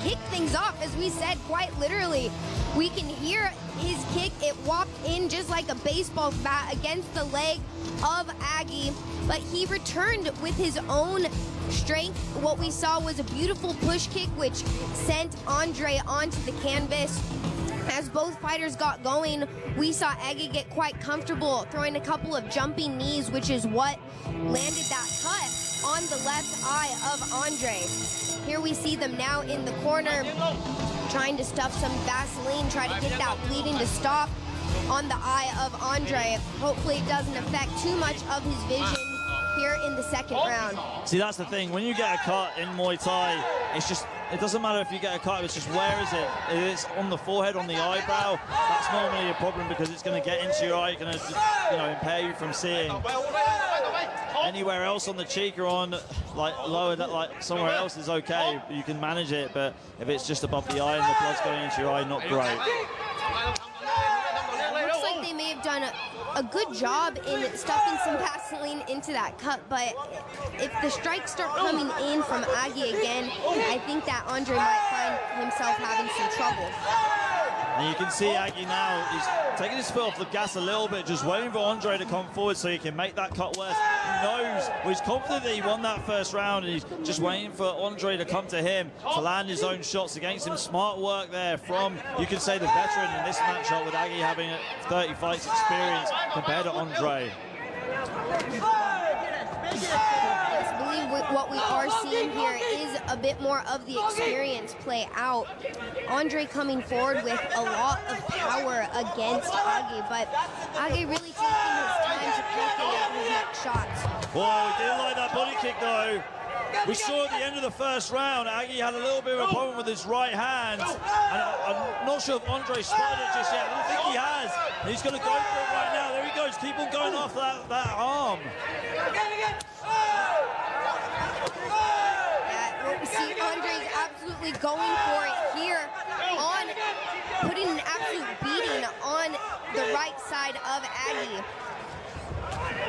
Speaker 5: kicked things off, as we said, quite literally. We can hear his kick. It walked in just like a baseball bat against the leg of Aggie, but he returned with his own strength. What we saw was a beautiful push kick, which sent Andrei onto the canvas. As both fighters got going, we saw Aggie get quite comfortable, throwing a couple of jumping knees, which is what landed that cut on the left eye of Andrei. Here we see them now in the corner, trying to stuff some Vaseline, try to get that bleeding to stop on the eye of Andrei. Hopefully it doesn't affect too much of his vision here in the second round.
Speaker 4: See, that's the thing. When you get a cut in Muay Thai, it's just, it doesn't matter if you get a cut, it's just where is it? If it's on the forehead, on the eyebrow, that's normally a problem because it's going to get into your eye, going to, impair you from seeing. Anywhere else on the cheek or on, like, lower, like somewhere else is okay. You can manage it, but if it's just above the eye and the blood's going into your eye, not great.
Speaker 5: Looks like they may have done a good job in stuffing some Vaseline into that cut, but if the strikes start coming in from Aggie again, I think that Andrei might find himself having some trouble.
Speaker 4: And you can see Aggie now, he's taking his foot off the gas a little bit, just waiting for Andrei to come forward so he can make that cut worse. He knows, well, he's confident that he won that first round, and he's just waiting for Andrei to come to him to land his own shots against him. Smart work there from, you could say, the veteran in this matchup, with Aggie having 30 fights experience compared to Andrei.
Speaker 5: I believe what we are seeing here is a bit more of the experience play out. Andrei coming forward with a lot of power against Aggie, but Aggie really taking his time to calculate his next shots.
Speaker 4: Whoa, he didn't like that body kick though. We saw at the end of the first round, Aggie had a little bit of a problem with his right hand. And I'm not sure if Andrei spotted it just yet. I don't think he has. And he's going to go for it right now. There he goes. Keep on going off that arm.
Speaker 5: What we see, Andrei's absolutely going for it here, on putting an absolute beating on the right side of Aggie.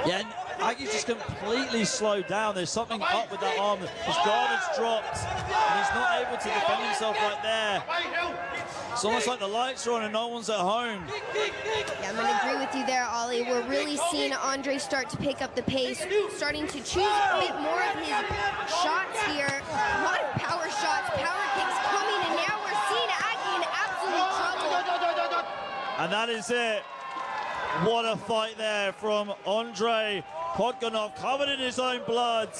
Speaker 4: Yeah, and Aggie's just completely slowed down. There's something up with that arm. His guard has dropped, and he's not able to defend himself right there. It's almost like the lights are on and no one's at home.
Speaker 5: Yeah, I'm going to agree with you there, Ollie. We're really seeing Andrei start to pick up the pace, starting to choose a bit more of his shots here. A lot of power shots, power kicks coming, and now we're seeing Aggie in absolute trouble.
Speaker 4: And that is it. What a fight there from Andrei Podgonov, covered in his own blood.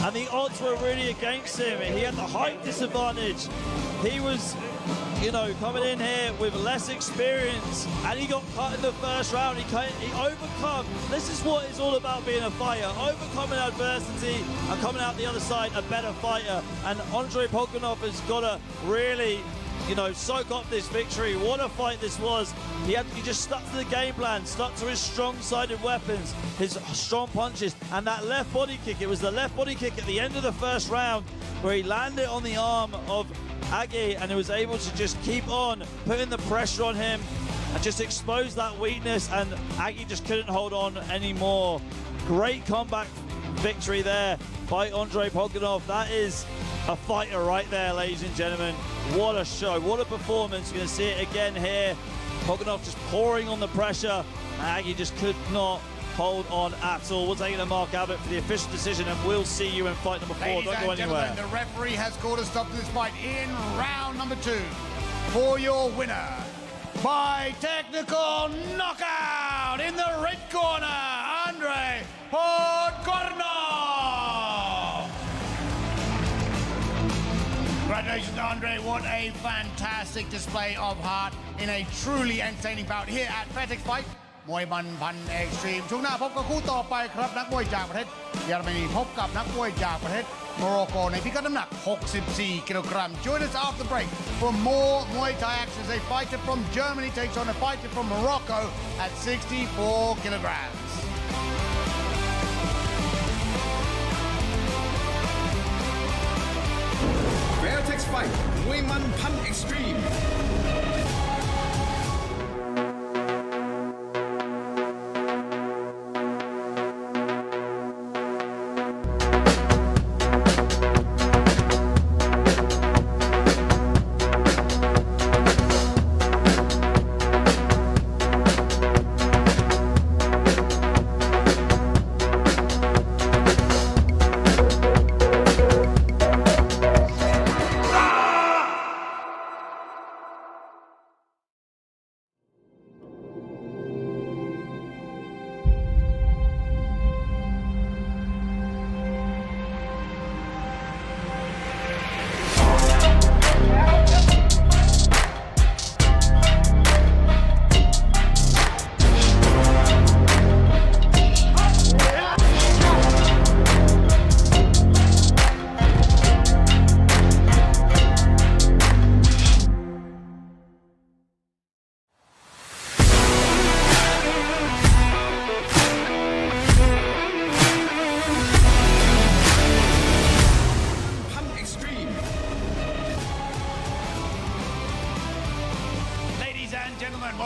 Speaker 4: And the odds were really against him. He had the height disadvantage. He was, coming in here with less experience, and he got cut in the first round. He overcome. This is what it's all about being a fighter. Overcoming adversity and coming out the other side a better fighter. And Andrei Podgonov has got to really, soak up this victory. What a fight this was. He just stuck to the game plan, stuck to his strong-sided weapons, his strong punches, and that left body kick. It was the left body kick at the end of the first round where he landed on the arm of Aggie, and he was able to just keep on putting the pressure on him and just expose that weakness, and Aggie just couldn't hold on anymore. Great comeback victory there by Andrei Podgonov. That is a fighter right there, ladies and gentlemen. What a show, what a performance. You're going to see it again here. Bogdanov just pouring on the pressure. Aggie just could not hold on at all. We'll take it to Mark Abbott for the official decision, and we'll see you in fight number 4.
Speaker 2: Ladies
Speaker 4: Don't go
Speaker 2: and
Speaker 4: anywhere.
Speaker 2: gentlemen, the referee has called a stop to this fight in round number 2 for your winner by technical knockout in the red corner, Andrei Podgornov. Congratulations, Andrei. What a fantastic display of heart in a truly entertaining bout here at Fairtex Fight มวยมันพันเอ็กซ์ตรีมช่วงหน้าพบกับคู่ต่อไปครับนักมวยจากประเทศเยอรมนีพบกับนักมวยจากประเทศโมร็อกโกในพิกัดน้ำหนัก 64 กิโลกรัม Join us after the break for more Muay Thai action as a fighter from Germany takes on a fighter from Morocco at 64 kilograms.
Speaker 1: Fairtex Fight มวยมันพันเอ็กซ์ตรีม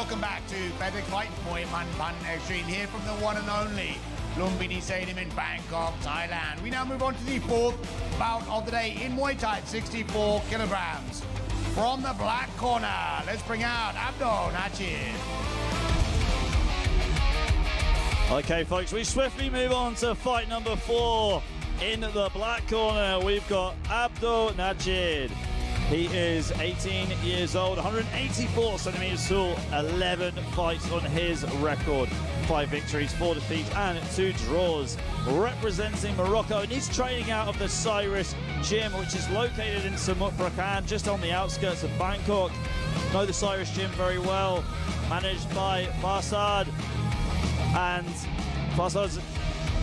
Speaker 2: Welcome back to Petch Fight มวยมันพัน Extreme here from the one and only Lumpinee Stadium in Bangkok, Thailand. We now move on to the 4th bout of the day in Muay Thai, 64 kilograms. From the black corner, let's bring out Abdo Nachir.
Speaker 4: Okay, folks, we swiftly move on to fight number 4. In the black corner, we've got Abdo Nachir. He is 18 years old, 184 centimeters tall, 11 fights on his record. 5 victories, 4 defeats, and 2 draws. Representing Morocco, and he's training out of the Cyrus Gym, which is located in Samut Prakan, just on the outskirts of Bangkok. Know the Cyrus Gym very well, managed by Farsad. And Farsad's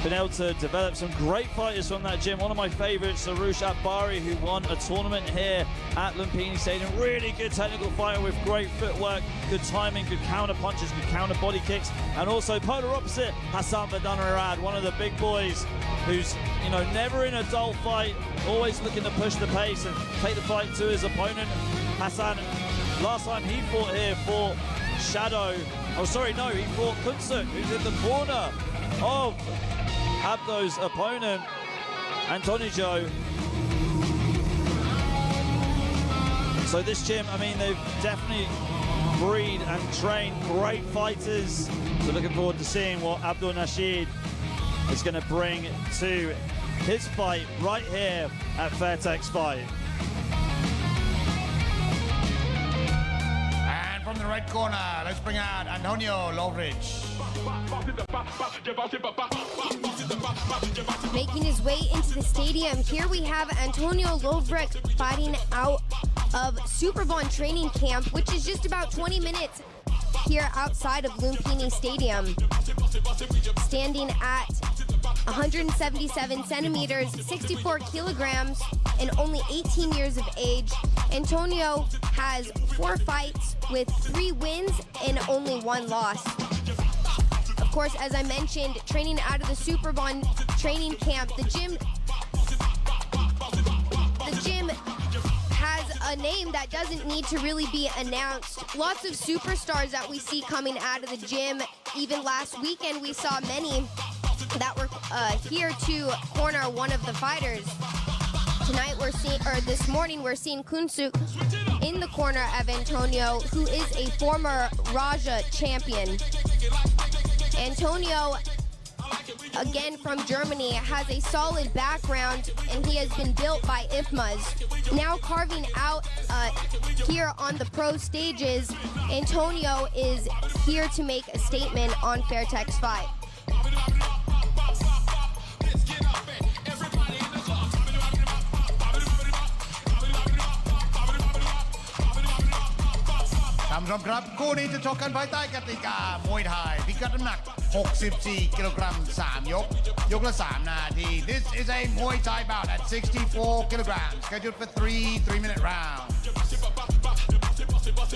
Speaker 4: been able to develop some great fighters from that gym. One of my favorites, Sarush Akbari, who won a tournament here at Lumpinee Stadium. Really good technical fighter with great footwork, good timing, good counter punches, good counter body kicks. And also polar opposite, Hassan Badanarad, one of the big boys who's, you know, never in a dull fight, always looking to push the pace and take the fight to his opponent. Hassan, last time he fought here, fought Shadow. Oh, sorry, no, he fought Kunsuk, who's in the corner of Abdo's opponent, Antonijo. So this gym, I mean, they've definitely breed and trained great fighters. So looking forward to seeing what Abdo Nachir is going to bring to his fight right here at Fairtex Fight.
Speaker 2: And from the red corner, let's bring out Antonio Lovrich.
Speaker 5: Making his way into the stadium, here we have Antonio Lovrich fighting out of Sobhan training camp, which is just about 20 minutes here outside of Lumpinee Stadium. Standing at 177 centimeters, 64 kilograms, and only 18 years of age, Antonio has 4 fights with 3 wins and only 1 loss. Of course, as I mentioned, training out of the Sobhan training camp, the gym has a name that doesn't need to really be announced. Lots of superstars that we see coming out of the gym. Even last weekend, we saw many that were here to corner one of the fighters. Tonight this morning we're seeing Kunsuk in the corner of Antonio, who is a former Raja champion. Antonio, again from Germany, has a solid background and he has been built by IFMAs. Now carving out here on the pro stages, Antonio is here to make a statement on Fairtex fight.
Speaker 2: ท่านผู้ชมครับคู่นี้จะชกกันภายใต้กติกามวยไทยพิกัดน้ำหนัก 64 กิโลกรัม 3 ยก ยกละ 3 นาที This is a Muay Thai bout at 64 kilograms scheduled for 3-minute rounds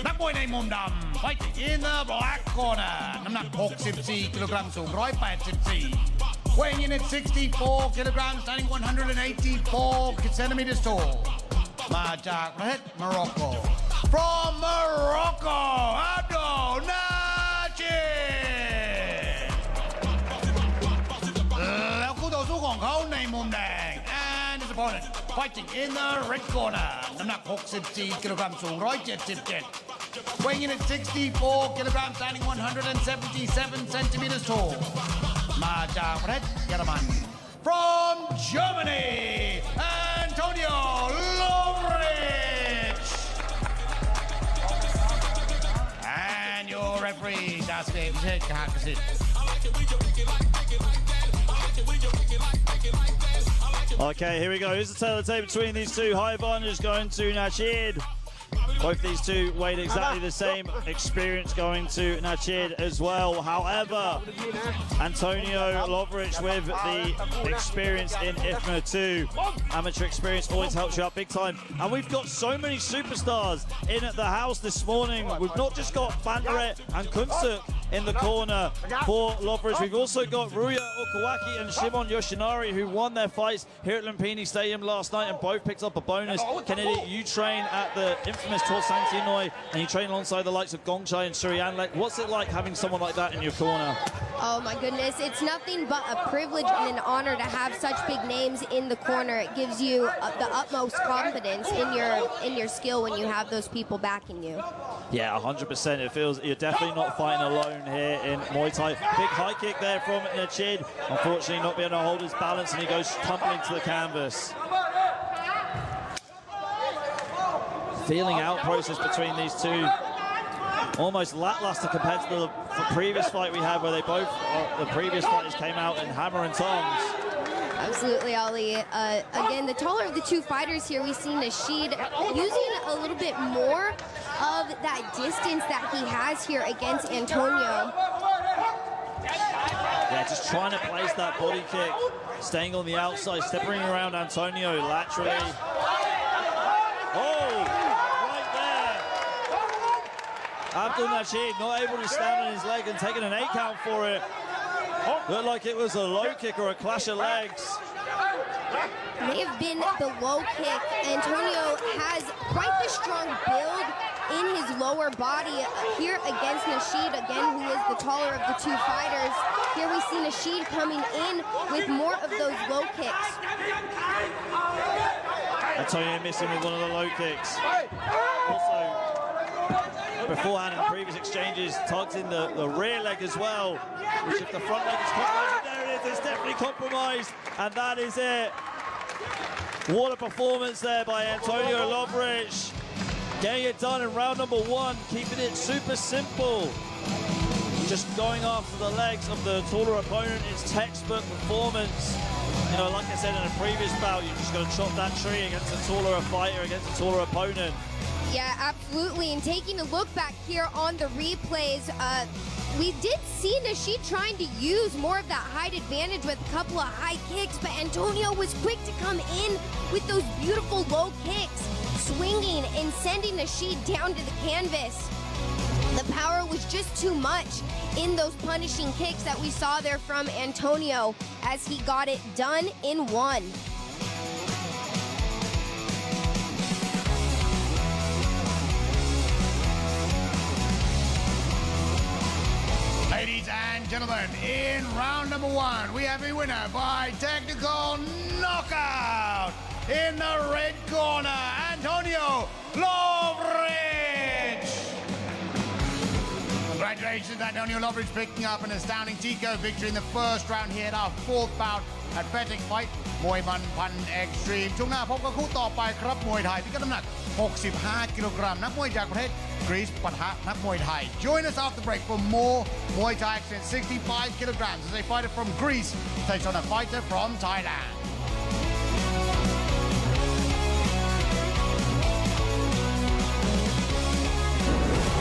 Speaker 2: นักมวยในมุมดำ Fighting in the black corner น้ำหนัก 64 กิโลกรัม สูง 184 Weighing in at 64 kilograms standing 184 centimeters tall มาจากประเทศโมร็อกโกFrom Morocco, Abdo Najib แล้วคู่ต่อสู้ของเขาในมุมแดง and his opponent fighting in the red corner น้ำหนัก 64 กิโลกรัม สูง 177 weighing in at 64 kilograms standing 177 centimeters tall มาจากประเทศเยอรมัน From Germany, Antonio Your referee, Das David Kakasic.
Speaker 4: Okay, here we go. Here's the tale of the tape between these two. High advantage going to Nachid. Both these two weighed exactly the same. Experience going to Nachid as well. However, Antonio Lovric with the experience in IFMA too. Amateur experience always helps you out big time. And we've got so many superstars in at the house this morning. We've not just got Banderet and Kunsuk in the corner for Lovric. We've also got Ruya Okawaki and Shimon Yoshinari, who won their fights here at Lumpinee Stadium last night and both picked up a bonus. Kennedy, you train at the infamous Tor Santinoi and you train alongside the likes of Gongi and Suryanlek. What's it like having someone like that in your corner?
Speaker 5: Oh my goodness, it's nothing but a privilege and an honor to have such big names in the corner. It gives you the utmost confidence in your skill when you have those people backing you.
Speaker 4: Yeah, 100%. It feels you're definitely not fighting alone here in Muay Thai. Big high kick there from Nachid. Unfortunately, not being able to hold his balance, and he goes tumbling to the canvas. Feeling out process between these two. Almost lackluster compared to the previous fight we had, where they both, the previous fighters came out in hammer and tongs.
Speaker 5: Absolutely, Ali. Again, the taller of the two fighters here, we've seen Nachid using a little bit more of that distance that he has here against Antonio.
Speaker 4: Yeah, just trying to place that body kick, staying on the outside, stepping around Antonio laterally. Oh, right there. Abdo Nachid not able to stand on his leg and taking an 8 count for it. Looked like it was a low kick or a clash of legs.
Speaker 5: May have been the low kick. Antonio has quite the strong build in his lower body here against Nachid, again, who is the taller of the two fighters. Here we see Nachid coming in with more of those low kicks.
Speaker 4: Antonio missing with one of the low kicks. Also, beforehand in previous exchanges, tugged in the rear leg as well, which if the front leg is compromised, there it is, it's definitely compromised, and that is it. What a performance there by Antonio Lovric. Getting it done in round number 1, keeping it super simple. Just going after the legs of the taller opponent, it's textbook performance. You know, like I said in a previous bout, you're just going to chop that tree against a taller fighter, against a taller opponent.
Speaker 5: Yeah, absolutely. And taking a look back here on the replays, we did see Nachid trying to use more of that height advantage with a couple of high kicks, but Antonio was quick to come in with those beautiful low kicks, swinging and sending Nachid down to the canvas. The power was just too much in those punishing kicks that we saw there from Antonio as he got it done in 1.
Speaker 2: Ladies and gentlemen, in round number 1, we have a winner by technical knockout. in the red corner, Antonio Lovridge. Congratulations, Antonio Lovridge picking up an astounding Tico victory in the first round here at our fourth bout at Fairtex Fight มวยมันพันเอ็กซ์ตรีมช่วงหน้าพบกับคู่ต่อไปครับมวยไทยพิกัดน้ำหนัก 65 กิโลกรัมนักมวยจากประเทศกรีซปะทะนักมวยไทย Join us after break for more Muay Thai action 65 kilograms as a fighter from Greece takes on a fighter from Thailand.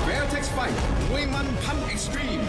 Speaker 1: Fairtex Fight มวยมันพัน Extreme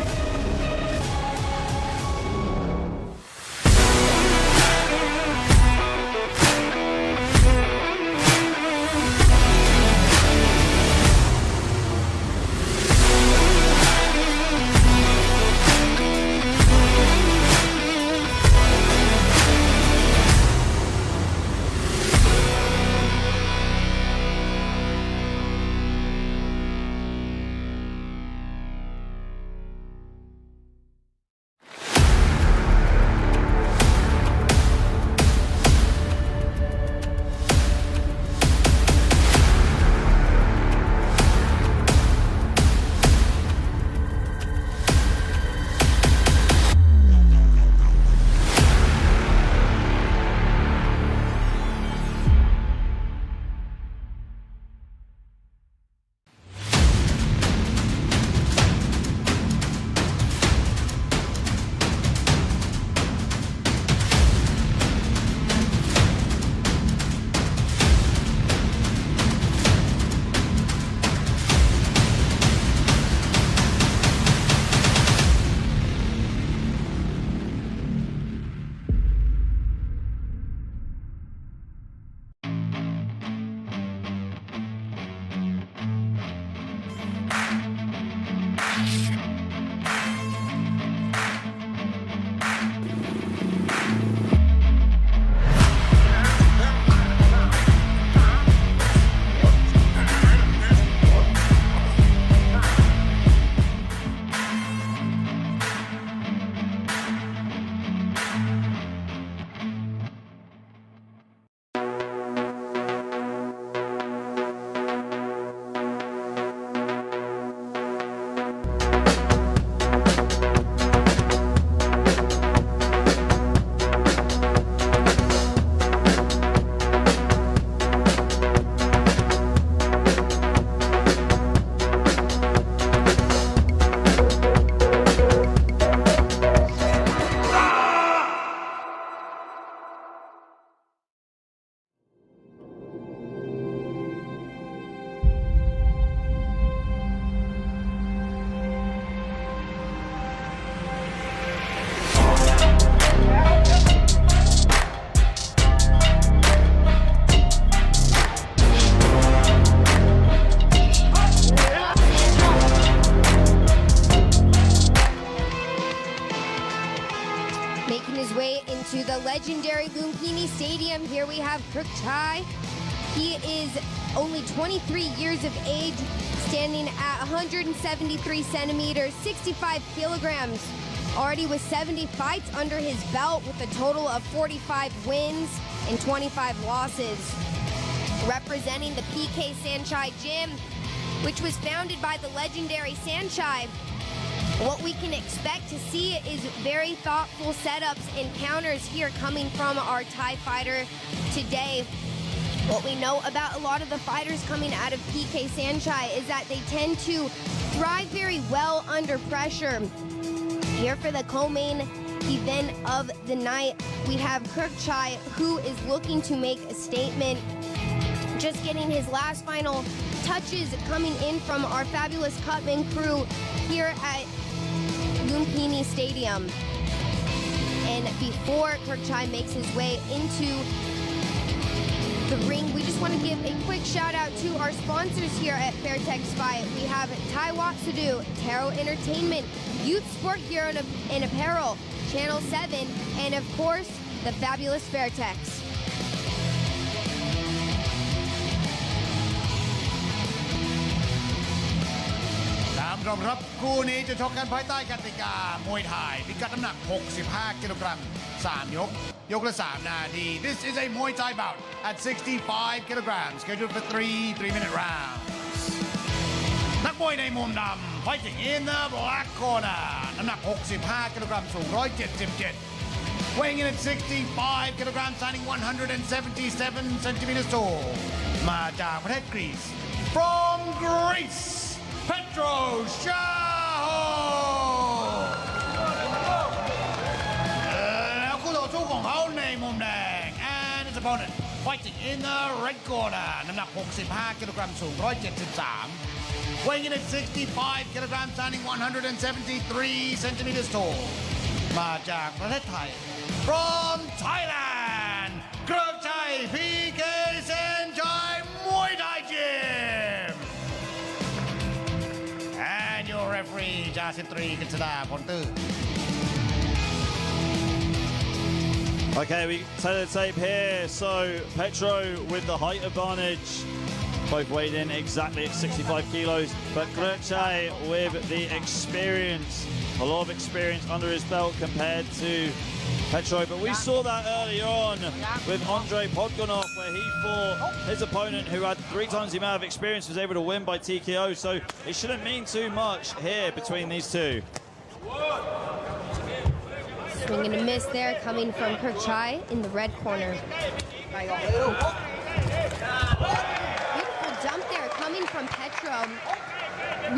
Speaker 5: into the legendary Lumpinee Stadium. Here we have Petch. He is only 23 years of age, standing at 173 centimeters, 65 kilograms. Already with 70 fights under his belt with a total of 45 wins and 25 losses. Representing the PK Sanchai Gym, which was founded by the legendary Sanchai. What we can expect to see is very thoughtful setups and counters here coming from our Thai fighter today. What we know about a lot of the fighters coming out of PK Sanchai is that they tend to thrive very well under pressure. Here for the co-main event of the night, we have Petch, who is looking to make a statement. Just getting his last final touches coming in from our fabulous cutman crew here at Lumpinee Stadium. And before Petch makes his way into the ring, we just want to give a quick shout out to our sponsors here at Fairtex Fight. We have Thai Watsudu, Taro Entertainment, Youth Sport Hero and Apparel, Channel 7, and of course, the fabulous Fairtex.
Speaker 2: ท่านผู้ช ชมครับคู่นี้จะชกกันภายใต้กติกามวยไทยพิกัดน้ำหนัก 65 กิโลกรัม 3 ยก ยกละ 3 นาที This is a Muay Thai bout at 65 kilograms scheduled for 3-minute rounds นักมวยในมุมดำ fighting in the black corner น้ำหนัก 65 กิโลกรัม สูง 177 weighing in at 65 kilograms standing 177 centimeters tall มาจากประเทศกรีซ from Greece Petroแล้วคู่ต่อสู้ของเขาในมุมแดง and his opponent fighting in the red corner น้ำหนัก 65 กิโลกรัม สูง 173 weighing in at 65 kilograms standing 173 centimeters tall มาจากประเทศไทย from Thailand เกริกชัย PK เซนชัยมวยไทยยิม and your referee จ่าสิบตรีกฤษดาพลตื้อ
Speaker 4: Okay, we take the tape here. So Petro with the height advantage, both weighed in exactly at 65 kilos. But Grekchai with the experience, a lot of experience under his belt compared to Petro. But we saw that earlier on with Andrei Podgonov, where he fought his opponent who had 3 times the amount of experience, was able to win by TKO. So it shouldn't mean too much here between these two.
Speaker 5: Swing and a miss there coming from Grekchai in the red corner. Beautiful jump there coming from Petro.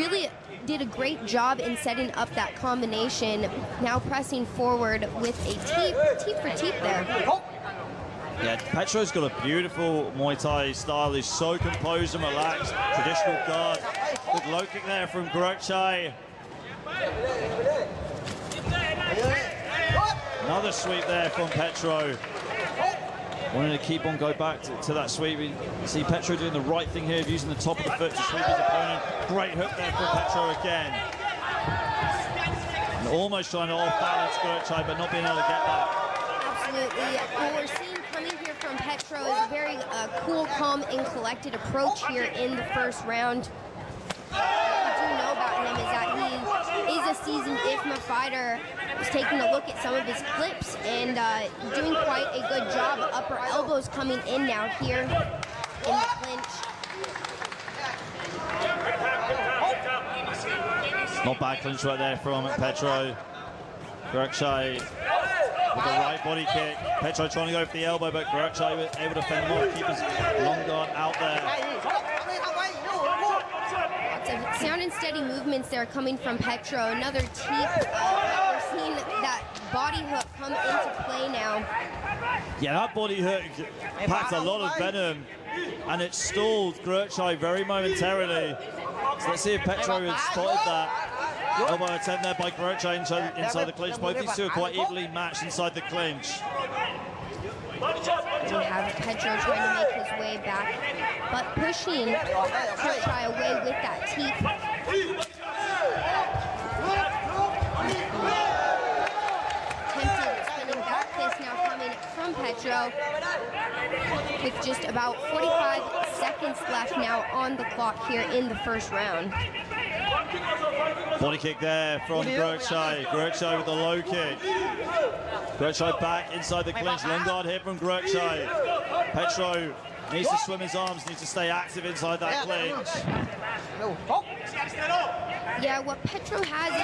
Speaker 5: Really did a great job in setting up that combination. Now pressing forward with a teep for teep there.
Speaker 4: Yeah, Petro's got a beautiful Muay Thai style. He's so composed and relaxed. Traditional guard. Good low kick there from Grekchai. Another sweep there from Petro. Wanting to keep on go back to that sweep. You see Petro doing the right thing here of using the top of the foot to sweep his opponent. Great hook there from Petro again. And almost trying to off-balance Grekchai, but not being able to get that.
Speaker 5: Absolutely. What we're seeing coming here from Petro is a very cool, calm, and collected approach here in the first round. What we do know about him is that he is a seasoned IFMA fighter. Just taking a look at some of his clips and doing quite a good job. Upper elbows coming in now here in the clinch.
Speaker 4: Not bad clinch right there from Petro. Grekchai with the right body kick. Petro trying to go for the elbow, but Grekchai was able to fend him off, keep his long guard out there.
Speaker 5: Sound and steady movements there coming from Petro. Another teep. We're seeing that body hook come into play now.
Speaker 4: Yeah, that body hook packed a lot of venom, and it stalled Grekchai very momentarily. So let's see if Petro has spotted that. Elbow attempt there by Grekchai inside the clinch. Both these two are quite evenly matched inside the clinch.
Speaker 5: We have Petro trying to make his way back, but pushing Grekchai away with that teep. Attempted spinning back fist now coming from Petro, with just about 45 seconds left now on the clock here in the first round.
Speaker 4: Body kick there from Grekchai. Grekchai with the low kick. Grekchai back inside the clinch. Long guard here from Grekchai. Petro needs to swim his arms, needs to stay active inside that clinch.
Speaker 5: Yeah, what Petro has is,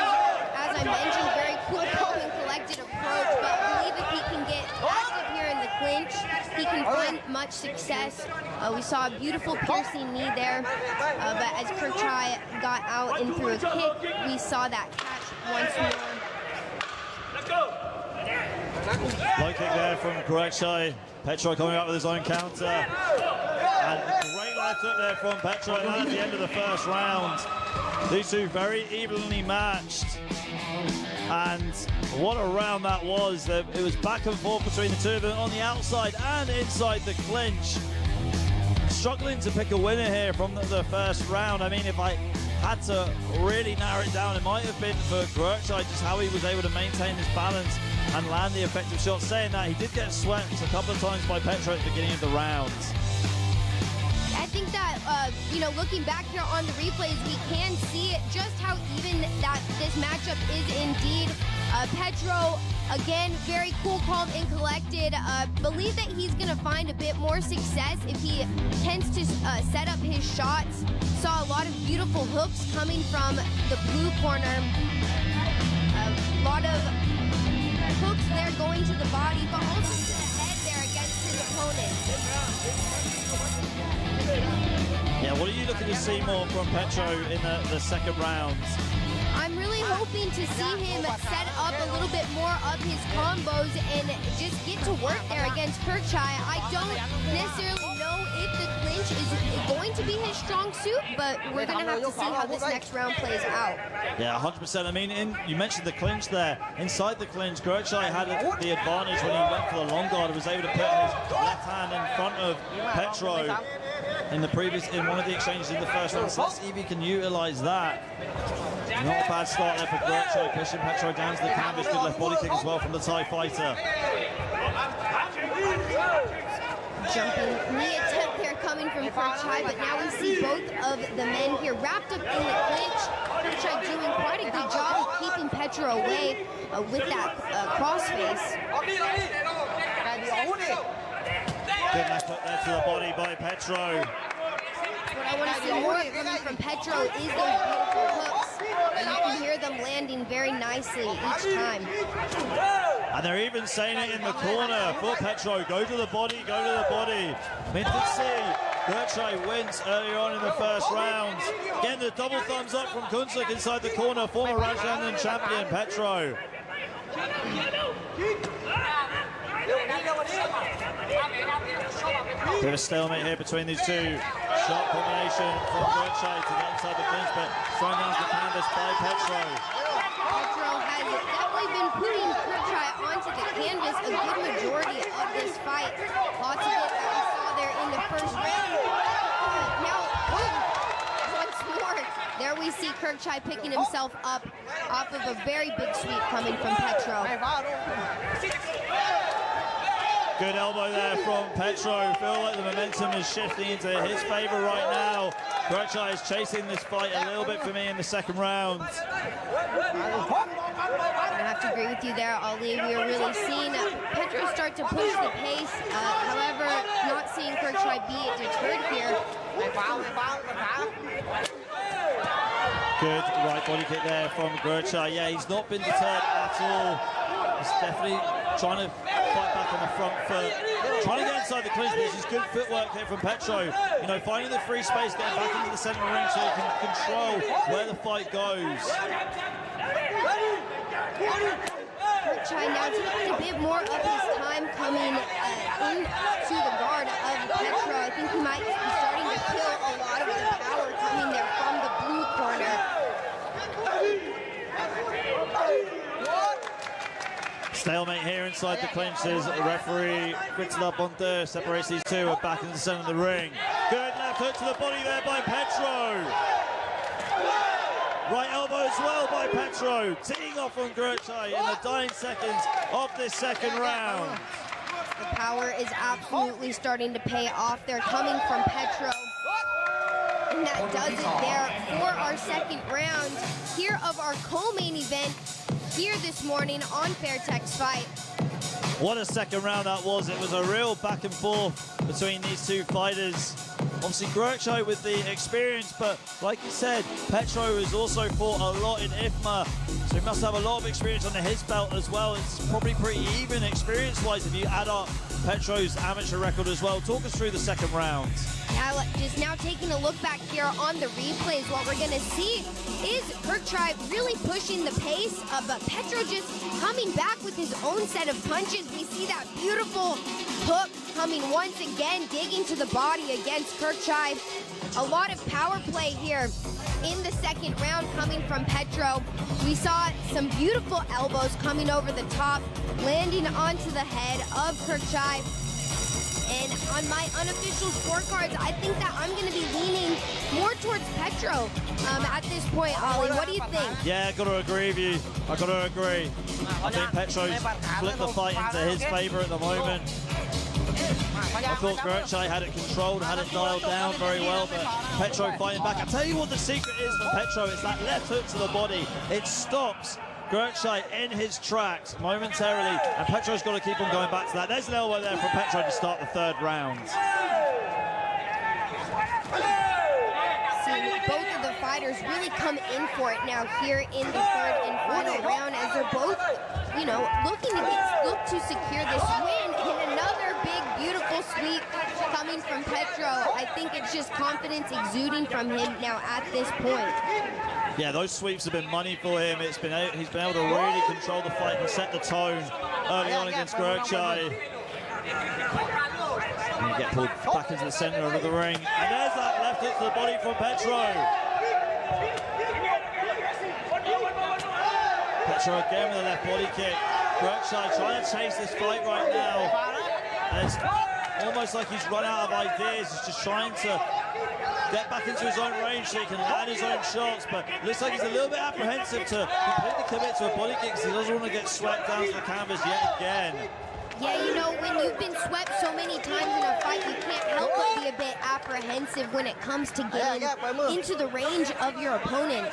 Speaker 5: as I mentioned, very cool, calm, and collected approach, but I believe if he can get active here in the clinch, he can find much success. We saw a beautiful piercing knee there, but as Grekchai got out and threw a kick, we saw that catch once more.
Speaker 4: Low kick there from Grekchai. Petro coming up with his own counter. And great left hook there from Petro at the end of the first round. These two very evenly matched. And what a round that was. It was back and forth between the two of them on the outside and inside the clinch. Struggling to pick a winner here from the first round. I mean, if I had to really narrow it down, it might have been for Grekchai, just how he was able to maintain his balance and land the effective shots. Saying that, he did get swept a couple of times by Petro at the beginning of the round.
Speaker 5: I think that you know, looking back here on the replays, we can see just how even that this matchup is indeed. Petro, again, very cool, calm, and collected. Believe that he's going to find a bit more success if he tends to set up his shots. Saw a lot of beautiful hooks coming from the blue corner. A lot of hooks there going to the body, but also to the head there against his opponent.
Speaker 4: Yeah, what are you looking to see more from Petro in the second round?
Speaker 5: I'm really hoping to see him set up a little bit more of his combos and just get to work there against Kirkchai. I don't necessarily know if the clinch is going to be his strong suit, but we're going to have to see how this next round plays out.
Speaker 4: Yeah, 100%. I mean, you mentioned the clinch there. Inside the clinch, Kirkchai had the advantage when he went for the long guard and was able to put his left hand in front of Petro in one of the exchanges in the first round. So let's see if he can utilize that. Not a bad start there for Kirkchai, pushing Petro down to the canvas. Good left body kick as well from the Thai fighter.
Speaker 5: Jumping knee attempt there coming from Kirkchai, but now we see both of the men here wrapped up in the clinch. Kirkchai doing quite a good job of keeping Petro away with that crossface.
Speaker 4: Good left hook there to the body by Petro.
Speaker 5: What I want to see more coming from Petro is those beautiful hooks. And you can hear them landing very nicely each time.
Speaker 4: And they're even saying it in the corner for Petro. Go to the body, go to the body. I mean, let's see. Kirkchai wins earlier on in the first round. Again, the double thumbs up from Kunsuk inside the corner. Former Rajasthan champion, Petro. Bit of a stalemate here between these two. Sharp combination from Kirkchai to get inside the clinch, but thrown down to the canvas by Petro.
Speaker 5: Petro has definitely been putting Kirkchai onto the canvas a good majority of this fight. Lots of it that we saw there in the first round. Now, once more, there we see Kirkchai picking himself up off of a very big sweep coming from Petro.
Speaker 4: Good elbow there from Petro. Feel like the momentum is shifting into his favor right now. Kirkchai is chasing this fight a little bit for me in the second round.
Speaker 5: I have to agree with you there, Ali. We are really seeing Petro start to push the pace. However, not seeing Kirkchai be deterred here.
Speaker 4: Good right body kick there from Kirkchai. Yeah, he's not been deterred at all. He's definitely trying to fight back on the front foot, trying to get inside the clinch. This is good footwork here from Petro. You know, finding the free space, getting back into the center of the ring so he can control where the fight goes.
Speaker 5: Kirkchai now taking a bit more of his time coming into the guard of Petro. I think he might be starting to kill a lot of the power coming there from the blue corner.
Speaker 4: Stalemate here inside the clinches. Referee Fritzler Bonte separates these two. We're back in the center of the ring. Good left hook to the body there by Petro. Right elbow as well by Petro. Teeing off from Kirkchai in the dying seconds of this second round.
Speaker 5: The power is absolutely starting to pay off. They're coming from Petro. And that does it there for our second round here of our co-main event here this morning on Fairtex Fight.
Speaker 4: What a second round that was. It was a real back and forth between these two fighters. Obviously, Kirkchai with the experience, but like you said, Petro has also fought a lot in IFMA, so he must have a lot of experience under his belt as well. It's probably pretty even experience-wise if you add up Petro's amateur record as well. Talk us through the second round.
Speaker 5: Yeah, just now taking a look back here on the replays, what we're going to see is Kirkchai really pushing the pace, but Petro just coming back with his own set of punches. We see that beautiful hook coming once again, digging to the body against Kirkchai. A lot of power play here in the second round coming from Petro. We saw some beautiful elbows coming over the top, landing onto the head of Kirkchai. And on my unofficial scorecards, I think that I'm going to be leaning more towards Petro at this point, Ollie. What do you think?
Speaker 4: Yeah, got to agree with you. I got to agree. I think Petro's flipped the fight into his favor at the moment. I thought Gurchai had it controlled, had it dialed down very well, but Petro fighting back. I'll tell you what the secret is for Petro, it's that left hook to the body. It stops Gurchai in his tracks momentarily, and Petro's got to keep on going back to that. There's an elbow there from Petro to start the third round.
Speaker 5: Both of the fighters really come in for it now here in the third and final round, as they're both, look to secure this win. And another big, beautiful sweep coming from Petro. I think it's just confidence exuding from him now at this point.
Speaker 4: Yeah, those sweeps have been money for him. He's been able to really control the fight and set the tone early on against Gurchai. And you get pulled back into the center of the ring. And there's that left hook to the body from Petro. Petro again with a left body kick. Gurchai trying to chase this fight right now. And it's almost like he's run out of ideas. He's just trying to get back into his own range so he can land his own shots, but looks like he's a little bit apprehensive to completely commit to a body kick because he doesn't want to get swept down to the canvas yet again.
Speaker 5: Yeah, when you've been swept so many times in a fight, you can't help but be a bit apprehensive when it comes to getting into the range of your opponent.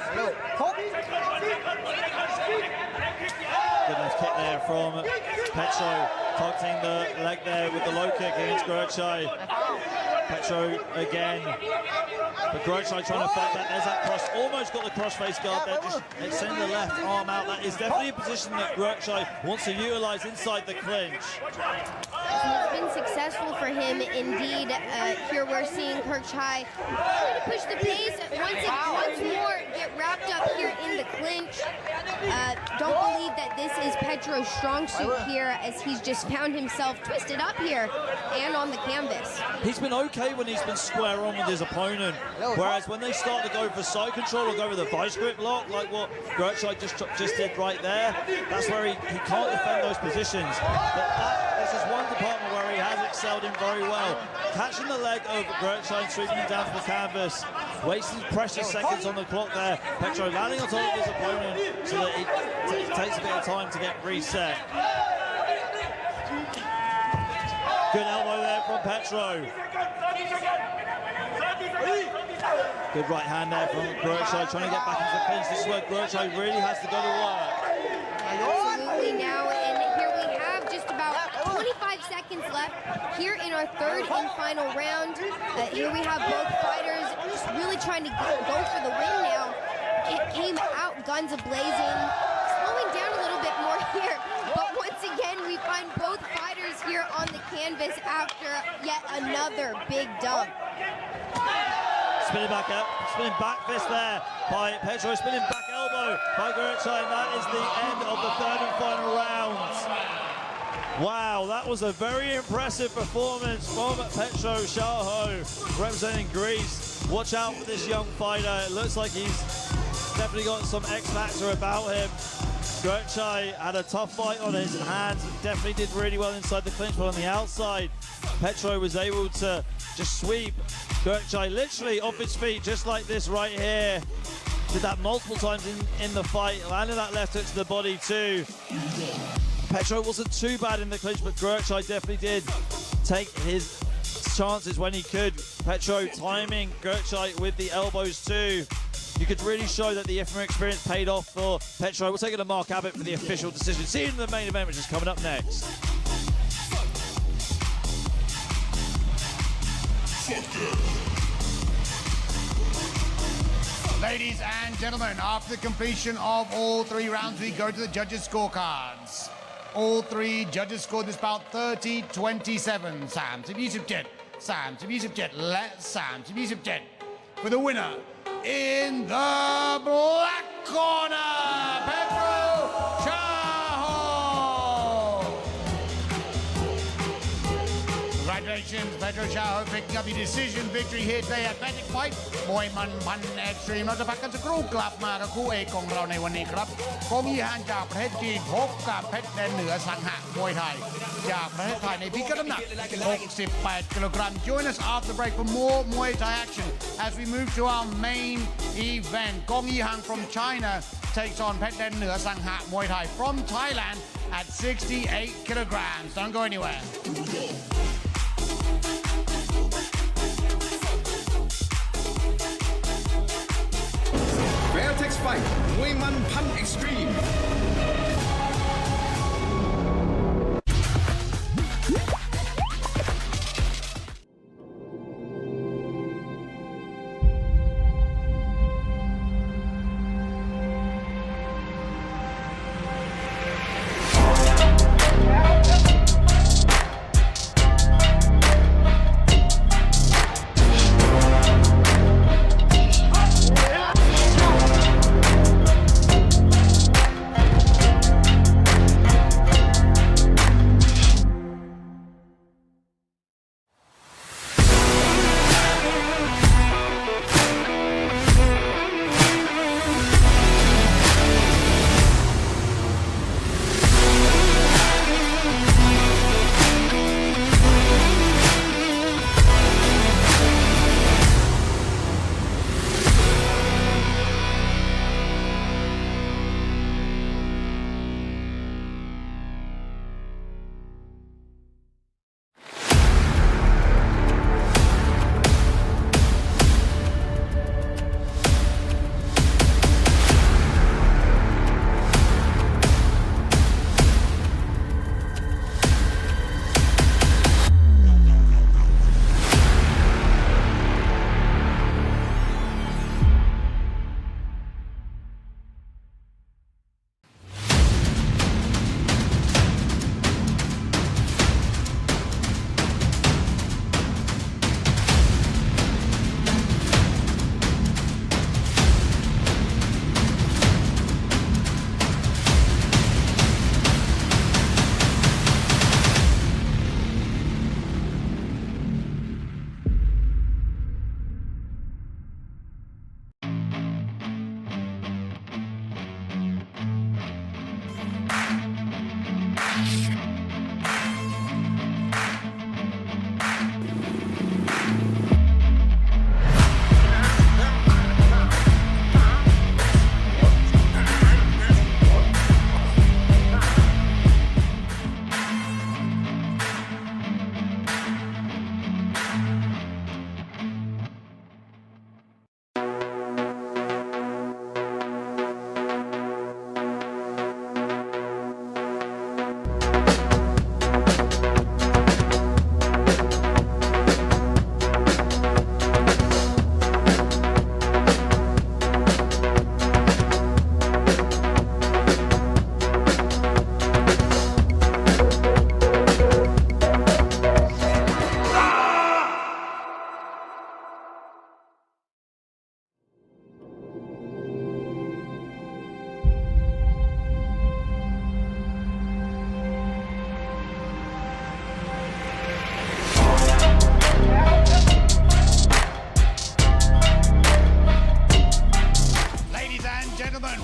Speaker 4: Good left kick there from Petro, targeting the leg there with the low kick against Gurchai. Petro again, but Gurchai trying to fight that. There's that cross, almost got the cross-face guard there, just extending the left arm out. That is definitely a position that Gurchai wants to utilize inside the clinch.
Speaker 5: It's been successful for him indeed. Here we're seeing Gurchai try to push the pace once more, get wrapped up here in the clinch. Don't believe that this is Petro's strong suit here, as he's just found himself twisted up here and on the canvas.
Speaker 4: He's been okay when he's been square on with his opponent, whereas when they start to go for side control or go with a vice grip lock, like what Gurchai just did right there, that's where he can't defend those positions. But this is one department where he has excelled in very well. Catching the leg of Gurchai and sweeping him down to the canvas, wasting precious seconds on the clock there. Petro landing on top of his opponent so that he takes a bit of time to get reset. Good elbow there from Petro. Good right hand there from Gurchai, trying to get back into the clinch. This is where Gurchai really has to go to work.
Speaker 5: Absolutely now, and here we have just about 25 seconds left here in our third and final round. Here we have both fighters just really trying to go for the win now. It came out guns a-blazing, slowing down a little bit more here, but once again we find both fighters here on the canvas after yet another big dump.
Speaker 4: Spinning back fist there by Petro, spinning back elbow by Gurchai, and that is the end of the third and final round. Wow, that was a very impressive performance from Petro Shaho, representing Greece. Watch out for this young fighter. It looks like he's definitely got some X factor about him. Gurchai had a tough fight on his hands, definitely did really well inside the clinch, but on the outside, Petro was able to just sweep Gurchai literally off his feet, just like this right here. Did that multiple times in the fight, landed that left hook to the body too. Petro wasn't too bad in the clinch, but Gurchai definitely did take his chances when he could. Petro timing Gurchai with the elbows too. You could really show that the IFMA experience paid off for Petro. We'll take it to Mark Abbott for the official decision. See you in the main event, which is coming up next.
Speaker 2: Ladies and gentlemen, after the completion of all three rounds, we go to the judges' scorecards. All three judges scored this bout 30-27.30-27. 30-27. Let 30-27. For the winner, in the black corner, Petro Shaho. Congratulations, Petro Shaho, picking up the decision victory here today at Petch Fight มวยมันพันเอ็กซ์ตรีมเราจะพักกันสักครู่กลับมากับคู่เอกของเราในวันนี้ครับโกงีฮันจากประเทศจีนพบกับเพชรแดนเหนือสังหะมวยไทยจากประเทศไทยในพิกัดน้ำหนัก 68 kilogram. Join us after the break for more Muay Thai action as we move to our main event. Gongi from China takes on Petchแดนเหนือสังหะมวยไทย from Thailand at 68 kilograms. Don't go anywhere.
Speaker 1: Fight มวยมันพัน Extreme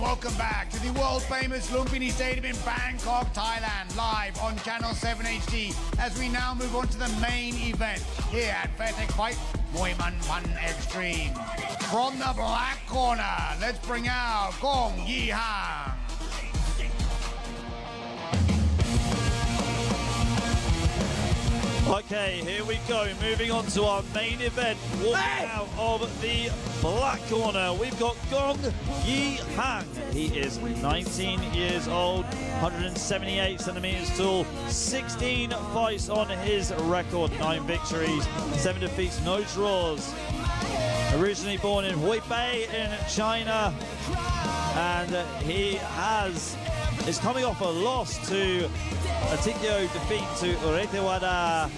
Speaker 2: Welcome back to the world-famous Lumpinee Stadium in Bangkok, Thailand, live on Channel 7 HD as we now move on to the main event here at Fairtex Fight, Muay Man Pan Extreme. From the black corner, let's bring out Gongi.
Speaker 4: Okay, here we go. Moving on to our main event. Walking out of the black corner, we've got Gongi. He is 19 years old, 178 centimeters tall, 16 fights on his record, 9 victories, 7 defeats, no draws. Originally born in Huibei in China, and he is coming off a loss to a TKO defeat to Uretewada,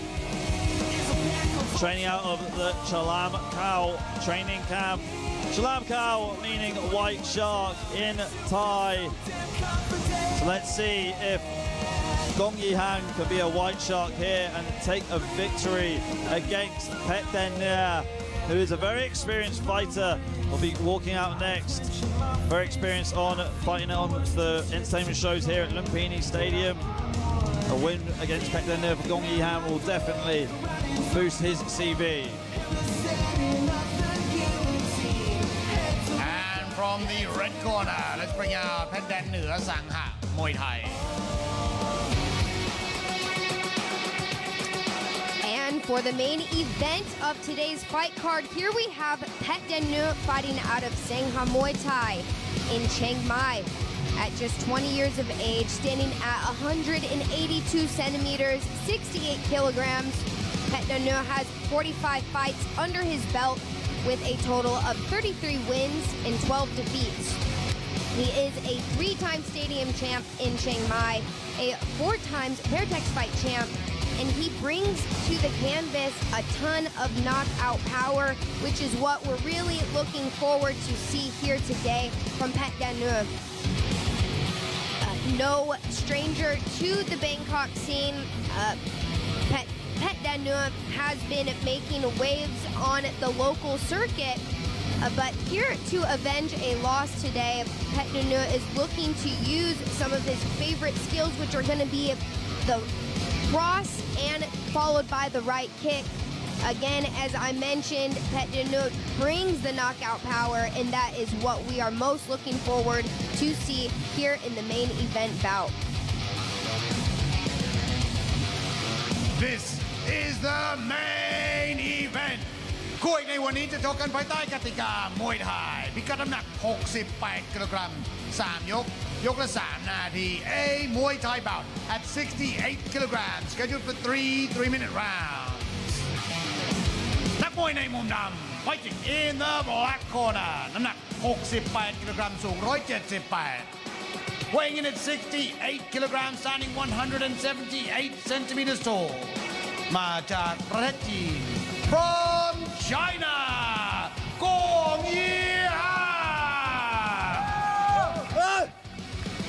Speaker 4: training out of the Chalam Khao training camp. Chalam Khao meaning white shark in Thai. So let's see if Gongi can be a white shark here and take a victory against Petnu, who is a very experienced fighter. Will be walking out next. Very experienced on fighting on the entertainment shows here at Lumpinee Stadium. A win against Petnu for Gongi will definitely boost his CV.
Speaker 2: And from the red corner, let's bring out Petnu Sangha Muay Thai.
Speaker 5: And for the main event of today's fight card, here we have Petnu fighting out of Sangha Muay Thai. in Chiang Mai. At just 20 years of age, standing at 182 centimeters, 68 kilograms, Petnu has 45 fights under his belt with a total of 33 wins and 12 defeats. He is a 3-time stadium champ in Chiang Mai, a 4-time Fairtex fight champ, and he brings to the canvas a ton of knockout power, which is what we're really looking forward to see here today from Petnu. No stranger to the Bangkok scene, Petnu has been making waves on the local circuit, but here to avenge a loss today, Petnu is looking to use some of his favorite skills, which are going to be the cross and followed by the right kick. Again, as I mentioned, Petnu brings the knockout power, and that is what we are most looking forward to see here in the main event bout.
Speaker 2: This is the main event คู่เอกในวันนี้จะชกกันภายใต้กติกามวยไทยพิกัดน้ำหนัก 68 กิโลกรัม 3 ยก ยกละ 3 นาที A Muay Thai bout at 68 kilograms scheduled for 3-minute rounds นักมวยในมุมดำ fighting in the black corner น้ำหนัก 68 กิโลกรัม สูง 178 weighing in at 68 kilograms standing 178 centimeters tall มาจากประเทศจีน from China กงยี่ห้า